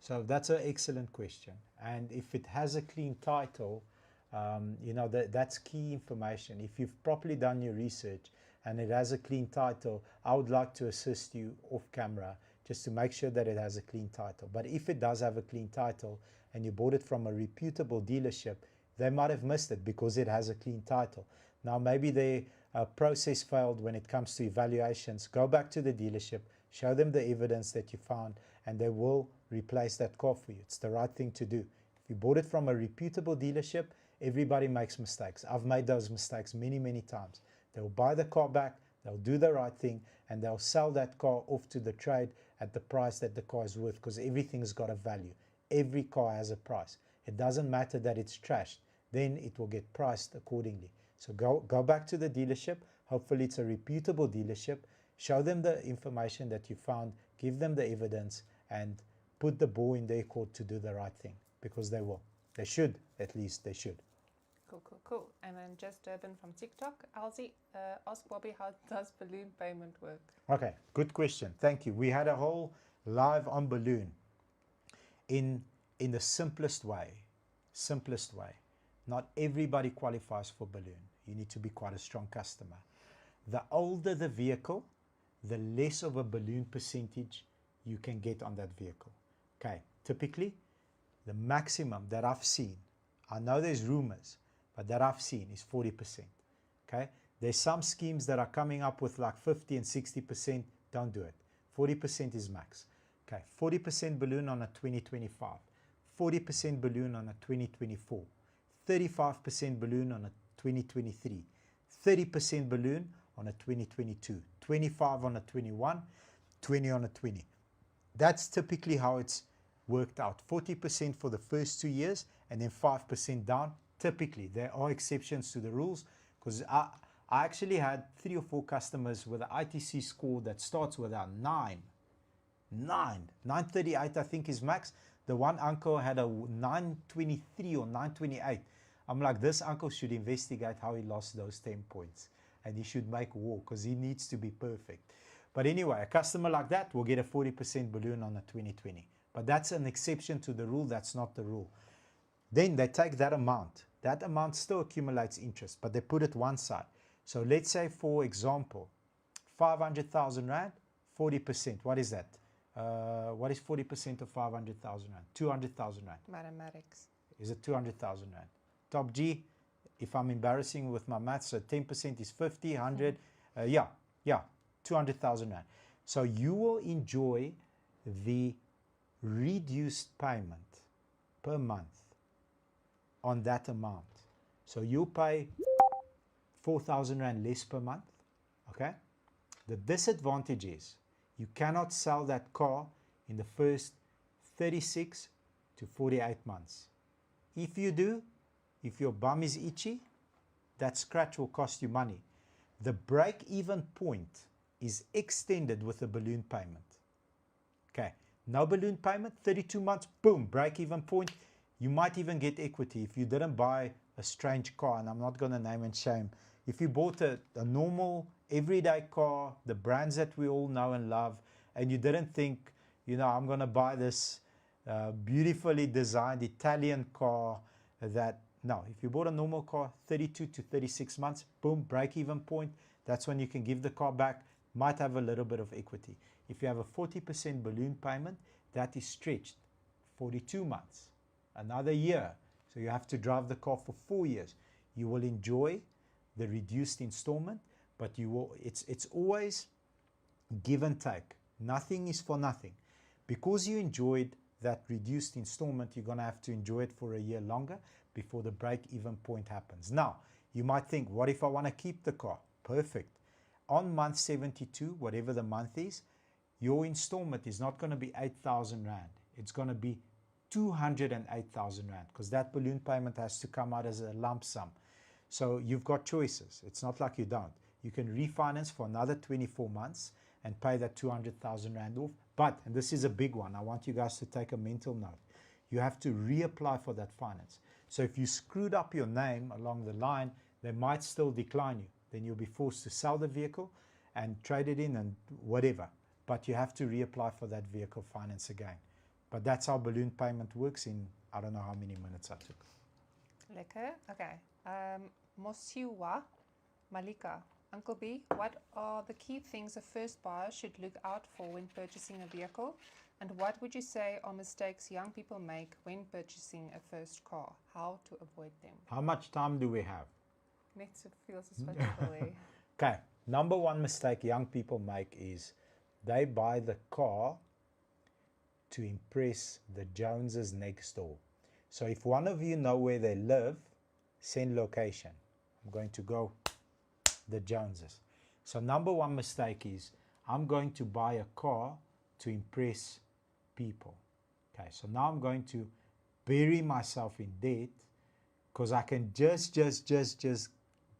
So that's an excellent question. And if it has a clean title, that's key information. If you've properly done your research and it has a clean title, I would like to assist you off camera just to make sure that it has a clean title. But if it does have a clean title and you bought it from a reputable dealership, they might have missed it because it has a clean title. Now maybe their process failed when it comes to evaluations. Go back to the dealership, show them the evidence that you found, and they will replace that car for you. It's the right thing to do. If you bought it from a reputable dealership, everybody makes mistakes. I've made those mistakes many, many times. They'll buy the car back, they'll do the right thing, and they'll sell that car off to the trade at the price that the car is worth, because everything's got a value. Every car has a price. It doesn't matter that it's trashed, then it will get priced accordingly. So go back to the dealership. Hopefully it's a reputable dealership. Show them the information that you found, give them the evidence, and put the ball in their court to do the right thing, because they will. They should, at least they should. Cool, cool, cool. And then just Durban from TikTok. Elsie, ask Bobby, how does balloon payment work? Okay, good question. Thank you. We had a whole live on balloon in the simplest way. Simplest way. Not everybody qualifies for balloon. You need to be quite a strong customer. The older the vehicle, the less of a balloon percentage you can get on that vehicle. Okay, typically the maximum that I've seen, I know there's rumors, but that I've seen is 40%. Okay, there's some schemes that are coming up with like 50 and 60%. Don't do it. 40% is max. Okay, 40% balloon on a 2025, 40% balloon on a 2024, 35% balloon on a 2023, 30% balloon on a 2022, 25 on a 21, 20 on a 20. That's typically how it's worked out. 40% for the first 2 years and then 5% down. Typically, there are exceptions to the rules, because I actually had 3 or 4 customers with an ITC score that starts with a 938 I think is max. The one uncle had a 923 or 928. I'm like, this uncle should investigate how he lost those 10 points, and he should make war, because he needs to be perfect. But anyway, a customer like that will get a 40% balloon on a 2020. But that's an exception to the rule. That's not the rule. Then they take that amount. That amount still accumulates interest, but they put it one side. So let's say, for example, 500,000 Rand, 40%. What is that? What is 40% of 500,000 Rand? 200,000 Rand. Mathematics. Is it 200,000 Rand? Top G, if I'm embarrassing with my maths, so 10% is 50, 100. Yeah, 200,000 Rand. So you will enjoy the reduced payment per month on that amount. So you pay 4,000 Rand less per month. Okay. The disadvantage is you cannot sell that car in the first 36 to 48 months. If you do, if your bum is itchy, that scratch will cost you money. The break-even point is extended with a balloon payment. Okay, no balloon payment, 32 months, boom, break-even point. You might even get equity if you didn't buy a strange car, and I'm not going to name and shame. If you bought a normal, everyday car, the brands that we all know and love, and you didn't think, I'm going to buy this beautifully designed Italian car that, no, if you bought a normal car, 32 to 36 months, boom, break-even point, that's when you can give the car back, might have a little bit of equity. If you have a 40% balloon payment, that is stretched 42 months, another year. So you have to drive the car for 4 years. You will enjoy the reduced installment, but it's always give and take. Nothing is for nothing. Because you enjoyed that reduced installment, you're going to have to enjoy it for a year longer before the break-even point happens. Now, you might think, what if I want to keep the car? Perfect. On month 72, whatever the month is, your installment is not going to be 8,000 Rand. It's going to be 208,000 Rand, because that balloon payment has to come out as a lump sum. So you've got choices. It's not like you don't. You can refinance for another 24 months and pay that 200,000 Rand off. But, and this is a big one, I want you guys to take a mental note. You have to reapply for that finance. So if you screwed up your name along the line, they might still decline you. Then you'll be forced to sell the vehicle and trade it in and whatever. But you have to reapply for that vehicle finance again. But that's how balloon payment works in, I don't know how many minutes I took. Lekker. Okay. Mosiwa Malika. Uncle B, what are the key things a first buyer should look out for when purchasing a vehicle? And what would you say are mistakes young people make when purchasing a first car? How to avoid them? How much time do we have? Net so veel soos wat jy wil hê. Okay, number one mistake young people make is they buy the car to impress the Joneses next door. So if one of you know where they live, send location. I'm going to go the Joneses. So number one mistake is I'm going to buy a car to impress people. Okay, so now I'm going to bury myself in debt because I can just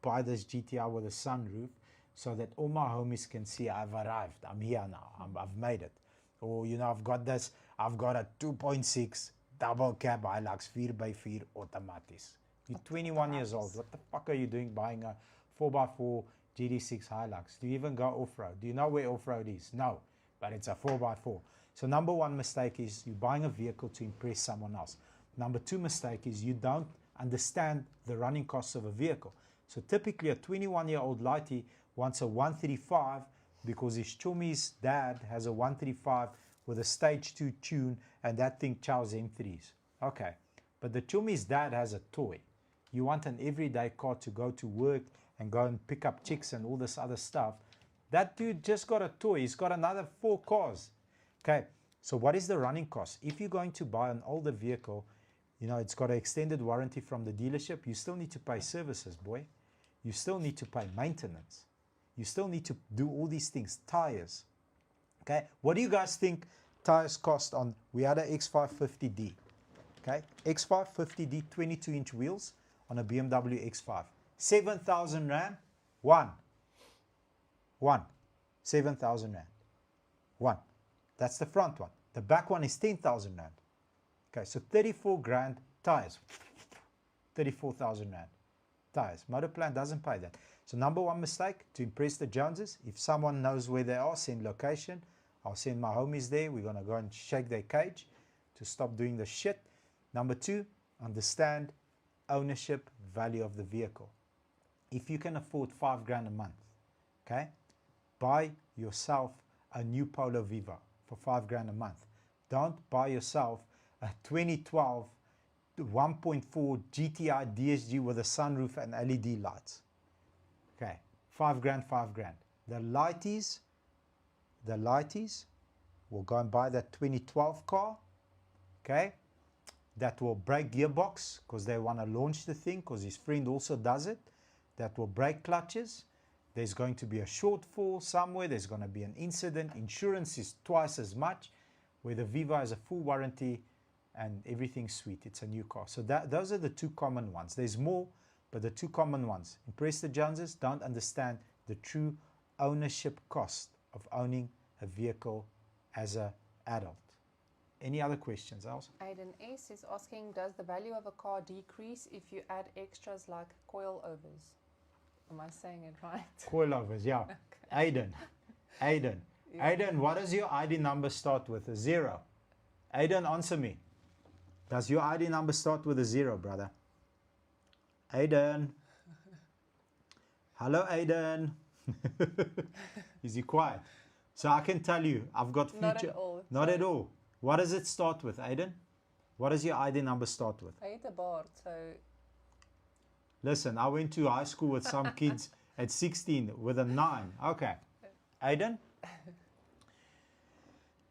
buy this GTR with a sunroof so that all my homies can see I've arrived. I'm here now. I've made it. Or, you know, I've got this. I've got a 2.6 double cab Hilux 4x4 automatis. You're 21 years old. What the fuck are you doing buying a 4x4 GD6 Hilux? Do you even go off-road? Do you know where off-road is? No, but it's a 4x4. So number one mistake is you're buying a vehicle to impress someone else. Number two mistake is you don't understand the running costs of a vehicle. So typically a 21-year-old lighty wants a 135 because his chummy's dad has a 135 with a stage 2 tune and that thing chows M3s. Okay, but the chummy's dad has a toy. You want an everyday car to go to work and go and pick up chicks and all this other stuff. That dude just got a toy. He's got another 4 cars. Okay, so what is the running cost? If you're going to buy an older vehicle, you know, it's got an extended warranty from the dealership, you still need to pay services, boy. You still need to pay maintenance. You still need to do all these things. Tires. Okay, what do you guys think tires cost on? We had an X550D. Okay, X550D 22-inch wheels on a BMW X5. 7,000 Rand. One. 7,000 Rand. One. That's the front one. The back one is 10,000 Rand. Okay, so 34 grand tires. 34,000 Rand. Tires. Motorplan doesn't pay that. So number one mistake, to impress the Joneses, if someone knows where they are, send location. I'll send my homies there. We're going to go and shake their cage to stop doing the shit. Number two, understand ownership value of the vehicle. If you can afford 5 grand a month, okay, buy yourself a new Polo Viva for 5 grand a month. Don't buy yourself a 2012 1.4 GTI DSG with a sunroof and LED lights. Okay, 5 grand, 5 grand. The lighties will go and buy that 2012 car, okay, that will break gearbox because they want to launch the thing because his friend also does it. That will break clutches. There's going to be a shortfall somewhere. There's going to be an incident. Insurance is twice as much, where the Viva has a full warranty and everything's sweet. It's a new car. So those are the two common ones. There's more, but the two common ones. Impress the Joneses, don't understand the true ownership cost of owning a vehicle as an adult. Any other questions, Els? Aiden S is asking, does the value of a car decrease if you add extras like coilovers? Am I saying it right? Coilovers, yeah. Okay. Aiden. Yeah. Aiden, what does your ID number start with? A 0. Aiden, answer me. Does your ID number start with a 0, brother? Aiden. Hello, Aiden. Is he quiet? So I can tell you, I've got future. Not at all. Not at all. What does it start with, Aiden? What does your ID number start with? I hit a bar, so... Listen, I went to high school with some kids at 16 with a 9. Okay. Aiden?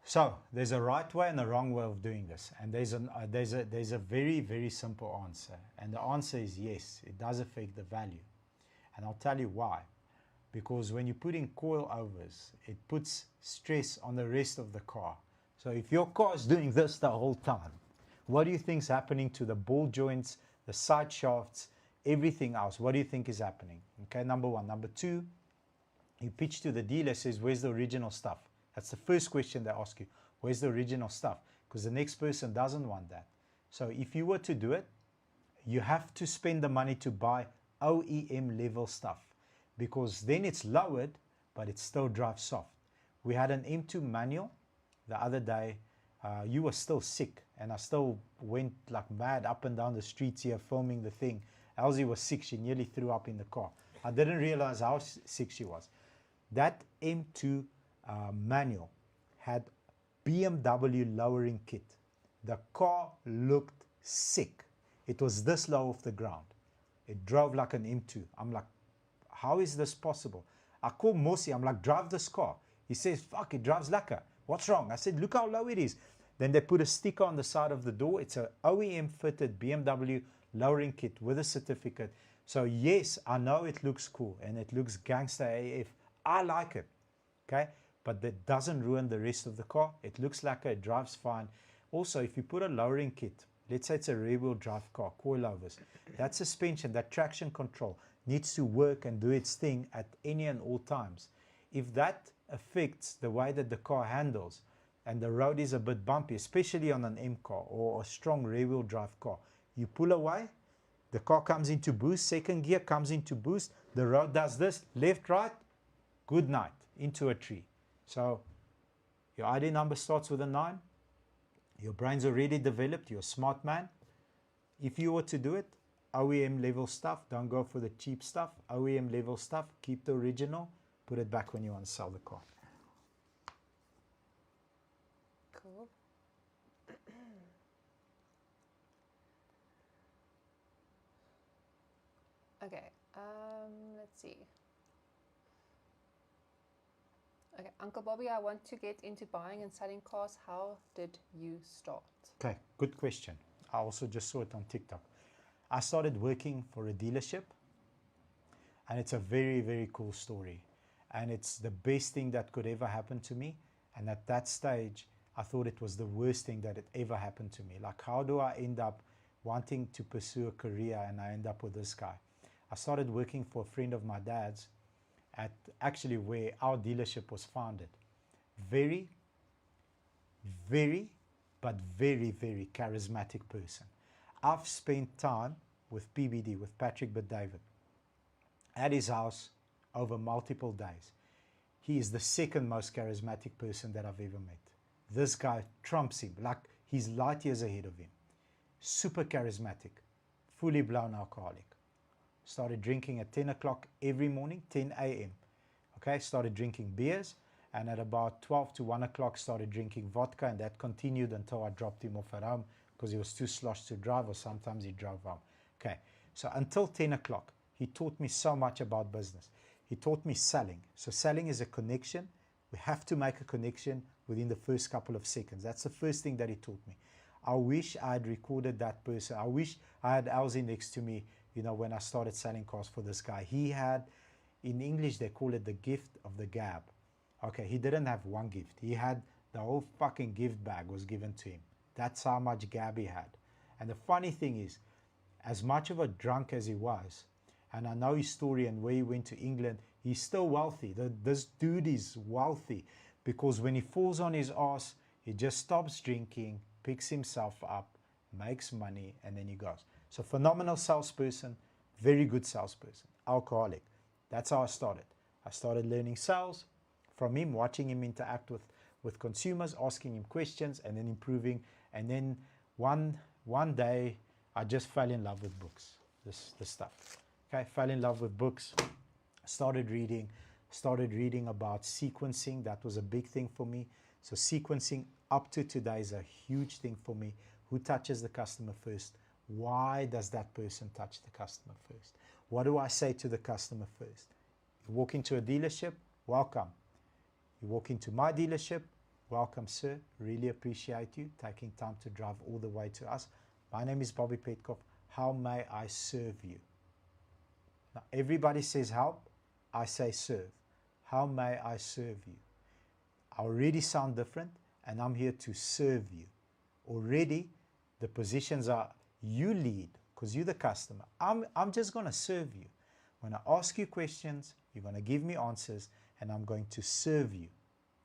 So, there's a right way and a wrong way of doing this. And there's a very, very simple answer. And the answer is yes, it does affect the value. And I'll tell you why. Because when you put in coilovers, it puts stress on the rest of the car. So if your car is doing this the whole time, what do you think is happening to the ball joints, the side shafts, everything else? What do you think is happening? Okay, number one. Number two, you pitch to the dealer, says, where's the original stuff? That's the first question they ask you. Where's the original stuff? Because the next person doesn't want that. So if you were to do it, you have to spend the money to buy OEM level stuff, because then it's lowered, but it still drives soft. We had an M2 manual the other day. You were still sick, and I still went like mad up and down the streets here filming the thing. Elsie was sick. She nearly threw up in the car. I didn't realize how sick she was. That M2 manual had BMW lowering kit. The car looked sick. It was this low off the ground. It drove like an M2. I'm like, how is this possible? I call Mosi. I'm like, drive this car. He says, fuck, it drives lekker. What's wrong? I said, look how low it is. Then they put a sticker on the side of the door. It's a OEM fitted BMW lowering kit with a certificate. So yes, I know it looks cool and it looks gangster AF. I like it, okay? But that doesn't ruin the rest of the car. It looks like it drives fine. Also, if you put a lowering kit, let's say it's a rear-wheel drive car, coilovers, that suspension, that traction control needs to work and do its thing at any and all times. If that affects the way that the car handles and the road is a bit bumpy, especially on an M car or a strong rear-wheel drive car, you pull away, the car comes into boost, second gear comes into boost, the road does this, left, right, good night, into a tree. So your ID number starts with a 9. Your brain's already developed. You're a smart man. If you were to do it, OEM level stuff. Don't go for the cheap stuff. OEM level stuff. Keep the original. Put it back when you want to sell the car. Cool. Okay, let's see. Okay, Uncle Bobby, I want to get into buying and selling cars. How did you start? Okay, good question. I also just saw it on TikTok. I started working for a dealership, and it's a very, very cool story. And it's the best thing that could ever happen to me. And at that stage, I thought it was the worst thing that had ever happened to me. Like, how do I end up wanting to pursue a career and I end up with this guy? I started working for a friend of my dad's at actually where our dealership was founded. Very, very, but very, very charismatic person. I've spent time with PBD, with Patrick Bet-David, at his house over multiple days. He is the second most charismatic person that I've ever met. This guy trumps him, like he's light years ahead of him. Super charismatic, fully blown alcoholic. Started drinking at 10 o'clock every morning, 10 a.m. Okay, started drinking beers, and at about 12 to 1 o'clock started drinking vodka, and that continued until I dropped him off at home because he was too sloshed to drive, or sometimes he drove home. Okay, so until 10 o'clock, he taught me so much about business. He taught me selling. So selling is a connection. We have to make a connection within the first couple of seconds. That's the first thing that he taught me. I wish I had recorded that person. I wish I had Elsie next to me, you know, when I started selling cars for this guy. He had, in English, they call it the gift of the gab. Okay, he didn't have one gift. He had the whole fucking gift bag was given to him. That's how much gab he had. And the funny thing is, as much of a drunk as he was, and I know his story and where he went to England, he's still wealthy. This dude is wealthy because when he falls on his ass, he just stops drinking, picks himself up, makes money, and then he goes. So phenomenal salesperson, very good salesperson, alcoholic. That's how I started. I started learning sales from him, watching him interact with consumers, asking him questions, and then improving. And then one day, I just fell in love with books, this stuff. Okay, fell in love with books, started reading about sequencing. That was a big thing for me. So sequencing up to today is a huge thing for me. Who touches the customer first? Why does that person touch the customer first? What do I say to the customer first? You walk into a dealership, welcome. You walk into my dealership, welcome, sir. Really appreciate you taking time to drive all the way to us. My name is Bobby Petkoff. How may I serve you? Now, everybody says help. I say serve. How may I serve you? I already sound different, and I'm here to serve you. Already, the positions are you lead because you're the customer. I'm just going to serve you. When I ask you questions, you're going to give me answers, and I'm going to serve you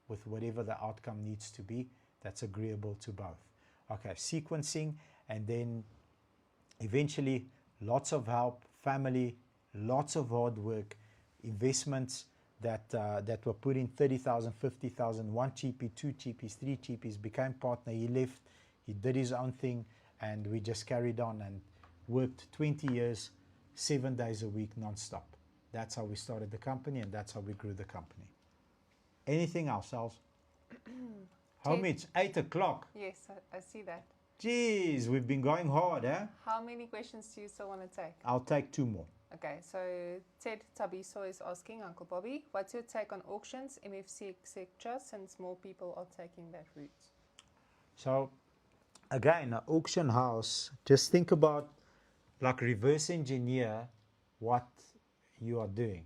with whatever the outcome needs to be that's agreeable to both. Okay, sequencing, and then eventually lots of help, family, lots of hard work, investments that were put in 30,000, 50,000, one cheapie, two cheapies, three cheapies, became partner. He left, he did his own thing, and we just carried on and worked 20 years, 7 days a week, non-stop. That's how we started the company, and that's how we grew the company. Anything else, Els? Homie, it's 8 o'clock. Yes, I see that. Jeez, we've been going hard, eh? How many questions do you still want to take? I'll take 2 more. Okay, so Ted Tabiso is asking, Uncle Bobby, what's your take on auctions, MFC, etc., since more people are taking that route? So again, an auction house, just think about like reverse engineer what you are doing.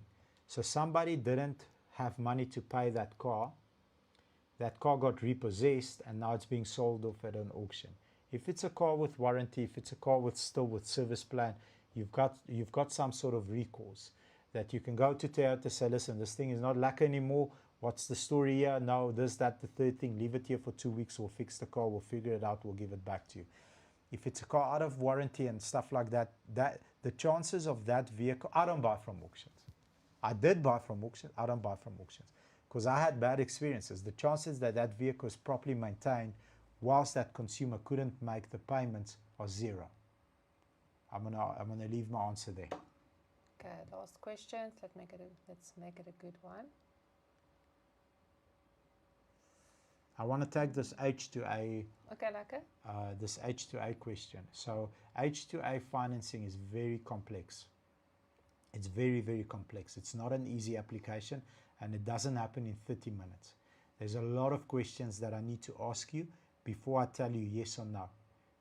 So somebody didn't have money to pay that car got repossessed and now it's being sold off at an auction. If it's a car with warranty, if it's a car with still with service plan, you've got some sort of recourse that you can go to Toyota, say, listen, this thing is not lacquer anymore. What's the story here? No, this, that, the third thing. Leave it here for 2 weeks. We'll fix the car. We'll figure it out. We'll give it back to you. If it's a car out of warranty and stuff like that, the chances of that vehicle, I don't buy from auctions. I did buy from auctions. I don't buy from auctions because I had bad experiences. The chances that that vehicle is properly maintained whilst that consumer couldn't make the payments are zero. I'm gonna leave my answer there. Okay, last question. Let's make it a good one. I want to take this H2A Okay, lekker. this H2A question. So H2A financing is very complex. It's very, very complex. It's not an easy application and it doesn't happen in 30 minutes. There's a lot of questions that I need to ask you before I tell you yes or no.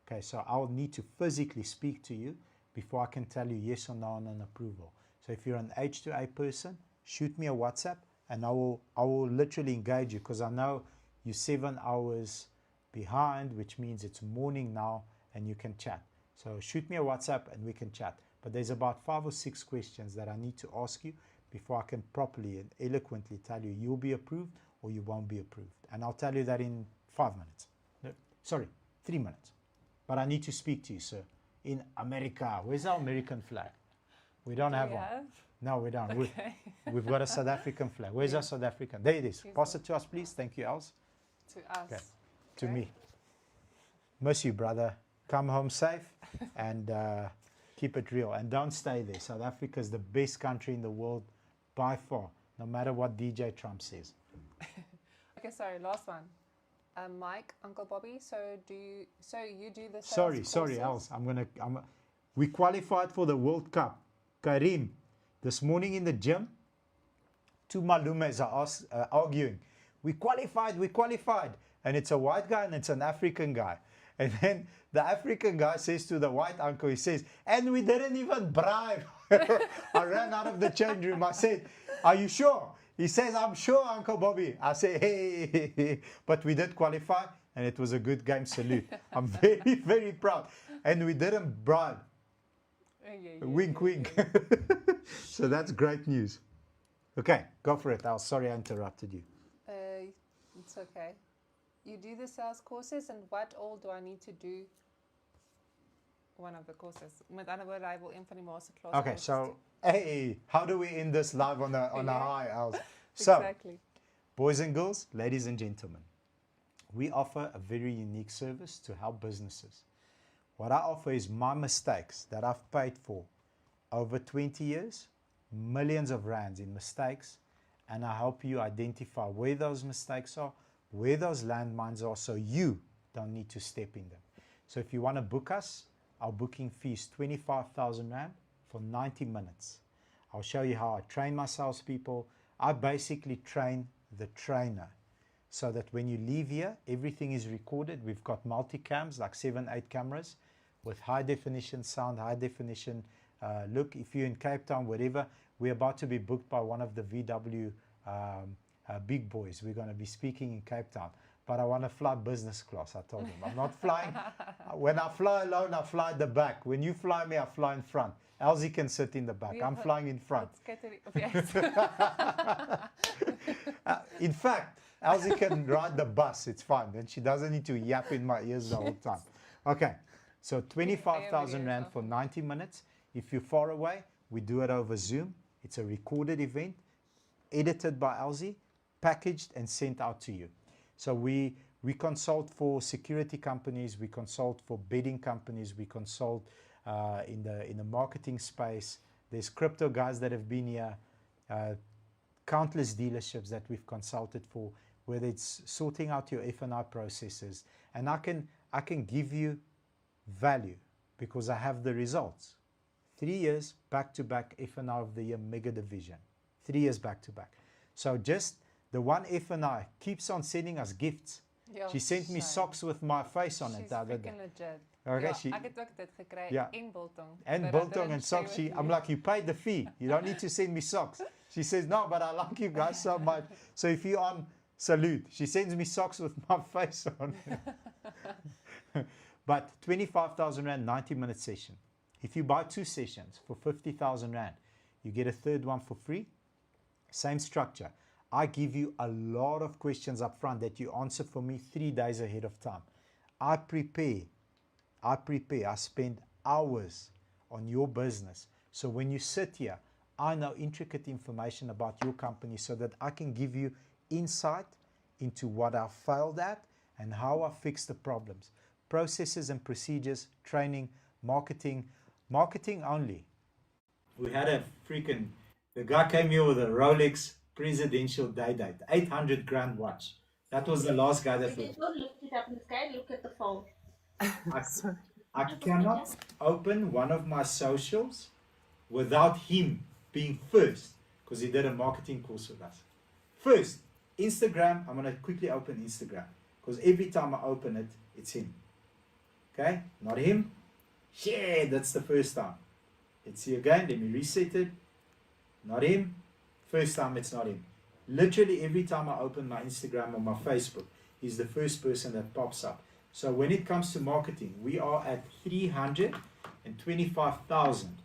Okay, so I'll need to physically speak to you before I can tell you yes or no on an approval. So if you're an H2A person, shoot me a WhatsApp and I will literally engage you because I know you're 7 hours behind, which means it's morning now and you can chat. So shoot me a WhatsApp and we can chat. But there's about 5 or 6 questions that I need to ask you before I can properly and eloquently tell you you'll be approved or you won't be approved. And I'll tell you that in 5 minutes. No, sorry, 3 minutes. But I need to speak to you, sir. In America, where's our American flag? We don't have one. No, we don't. Okay. We've got a South African flag. Where's our South African? There it is. Pass it to us, please. Thank you, Els. To us. Okay. To Okay. me. Miss you, brother. Come home safe and keep it real. And don't stay there. South Africa is the best country in the world by far, no matter what DJ Trump says. Okay, sorry, last one. Mike, Uncle Bobby, so you do the sales Sorry, courses? Els. We qualified for the World Cup. Karim, this morning in the gym, 2 malumes are arguing. We qualified. And it's a white guy and it's an African guy. And then the African guy says to the white uncle, he says, and we didn't even bribe. I ran out of the change room. I said, are you sure? He says, I'm sure, Uncle Bobby. I say, hey, but we did qualify and it was a good game. Salute. I'm very, very proud. And we didn't bribe. Wink, wink. So that's great news. Okay, go for it. Sorry I interrupted you. It's okay. You do the sales courses, and what all do I need to do? One of the courses. Met andere woorde, hy wil een van die masterclass Okay, courses so hey, how do we end this live on a Yeah. high, Els? do. So, Exactly. boys and girls, ladies and gentlemen, we offer a very unique service to help businesses. What I offer is my mistakes that I've paid for over 20 years, millions of rands in mistakes, and I help you identify where those mistakes are, where those landmines are, so you don't need to step in them. So if you want to book us, our booking fee is 25,000 Rand for 90 minutes. I'll show you how I train my salespeople. I basically train the trainer so that when you leave here, everything is recorded. We've got multi-cams, like 7, 8 cameras with high definition sound, high definition look. If you're in Cape Town, whatever, we're about to be booked by one of the VW big boys. We're going to be speaking in Cape Town. But I want to fly business class, I told him. I'm not flying. When I fly alone, I fly at the back. When you fly me, I fly in front. Elsie can sit in the back. I'm flying in front. In fact, Elsie can ride the bus. It's fine. Then she doesn't need to yap in my ears the whole time. Okay, so 25,000 Rand for 90 minutes. If you're far away, we do it over Zoom. It's a recorded event, edited by Elsie, packaged and sent out to you. So we consult for security companies, we consult for bidding companies, we consult in the marketing space. There's crypto guys that have been here, countless dealerships that we've consulted for, whether it's sorting out your F&I processes. And I can give you value because I have the results. 3 years back-to-back F&I of the Year Mega Division. 3 years back-to-back. So just the one F&I keeps on sending us gifts. Ja, She sent me shame. socks with my face on it She's the other day. freaking legit. Okay, Ja, she- ek het ook dit gekry Ja. en biltong. And but I biltong didn't and share socks. with I'm you. like, you paid the fee. You don't need to send me socks. She says, no, but I like you guys so much. So if you're on, salute. She sends me socks with my face on. But 25,000 Rand, 90-minute session. If you buy 2 sessions for 50,000 Rand, you get a third one for free. Same structure. I give you a lot of questions up front that you answer for me 3 days ahead of time. I prepare. I spend hours on your business. So when you sit here, I know intricate information about your company so that I can give you insight into what I failed at and how I fixed the problems. Processes and procedures, training, marketing only. We had a freaking, the guy came here with a Rolex presidential day date, 800 grand watch. That was the last guy that Don't lift it up in the sky, look at the phone. I cannot open one of my socials without him being first, because he did a marketing course with us. First, Instagram, I'm going to quickly open Instagram, because every time I open it, it's him. Okay, not him. Yeah, that's the first time. Let's see again, let me reset it. Not him. First time, it's not him. Literally every time I open my Instagram or my Facebook, he's the first person that pops up. So when it comes to marketing, we are at 325,000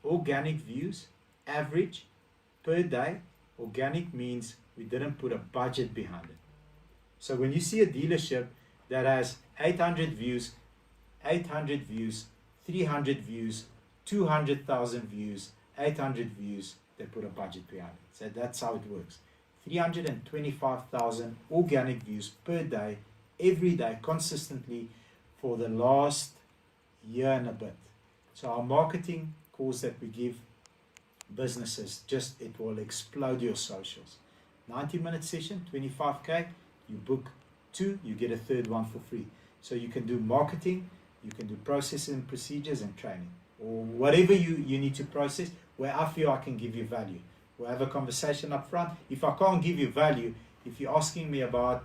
organic views, average per day. Organic means we didn't put a budget behind it. So when you see a dealership that has 800 views, 300 views, 200,000 views, 800 views, they put a budget behind it. So that's how it works. 325,000 organic views per day, every day, consistently for the last year and a bit. So our marketing course that we give businesses, it will explode your socials. 90-minute session, 25K, you book 2, you get a third one for free. So you can do marketing, you can do processes and procedures and training, or whatever you need to process, where I feel I can give you value. We'll have a conversation up front. If I can't give you value, if you're asking me about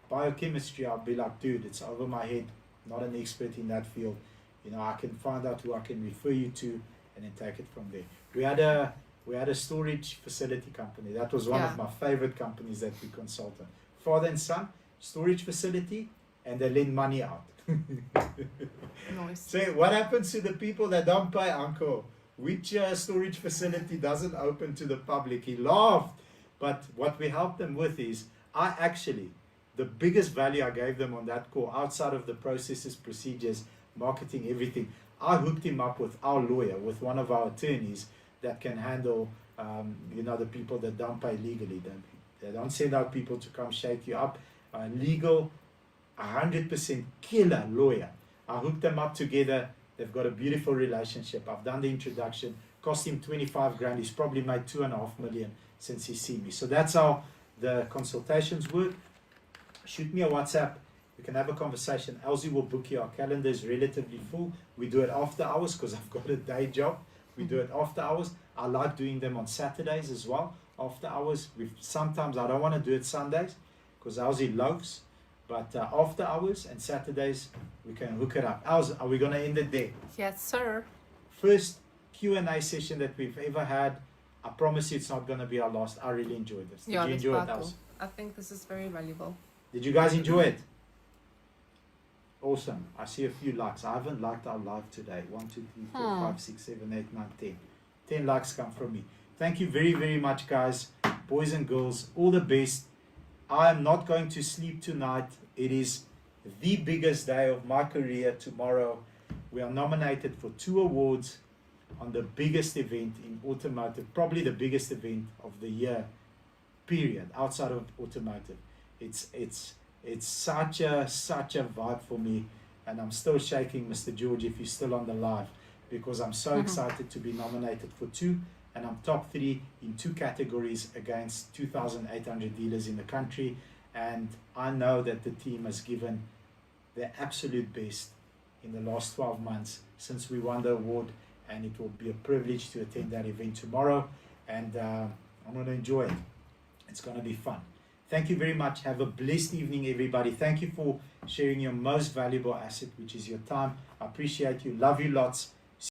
biochemistry, I'll be like, dude, it's over my head, not an expert in that field. You know, I can find out who I can refer you to and then take it from there. We had a storage facility company. That was one of my favorite companies that we consulted. Father and son, storage facility, and they lend money out. Nice. So what happens to the people that don't pay, Uncle? Which storage facility doesn't open to the public? He laughed. But what we helped them with is, the biggest value I gave them on that call, outside of the processes, procedures, marketing, everything, I hooked him up with our lawyer, with one of our attorneys that can handle, the people that don't pay legally. They don't send out people to come shake you up. Legal, 100% killer lawyer. I hooked them up together. They've got a beautiful relationship. I've done the introduction. Cost him 25 grand. He's probably made 2.5 million since he's seen me. So that's how the consultations work. Shoot me a WhatsApp. We can have a conversation. Elsie will book you. Our calendar is relatively full. We do it after hours because I've got a day job. We do it after hours. I like doing them on Saturdays as well. After hours. Sometimes I don't want to do it Sundays because Elsie loves. But after hours and Saturdays, we can hook it up. Elsie, are we going to end it there? Yes, sir. First Q&A session that we've ever had. I promise you it's not going to be our last. I really enjoyed this. Did you that's enjoy it, quite Elsie? cool. I think this is very valuable. Did you guys enjoy it? Awesome. I see a few likes. I haven't liked our live today. 1, 2, 3, 4, 5, 6, 7, 8, 9, 10. 10 likes come from me. Thank you very, very much, guys. Boys and girls, all the best. I am not going to sleep tonight. It is the biggest day of my career tomorrow. We are nominated for 2 awards on the biggest event in automotive, probably the biggest event of the year, period, outside of automotive. It's such a vibe for me, and I'm still shaking, Mr. George, if you're still on the live, because I'm so excited to be nominated for 2, and I'm top 3 in 2 categories against 2,800 dealers in the country, and I know that the team has given their absolute best in the last 12 months since we won the award, and it will be a privilege to attend that event tomorrow, and I'm going to enjoy it. It's going to be fun. Thank you very much. Have a blessed evening, everybody. Thank you for sharing your most valuable asset, which is your time. I appreciate you. Love you lots.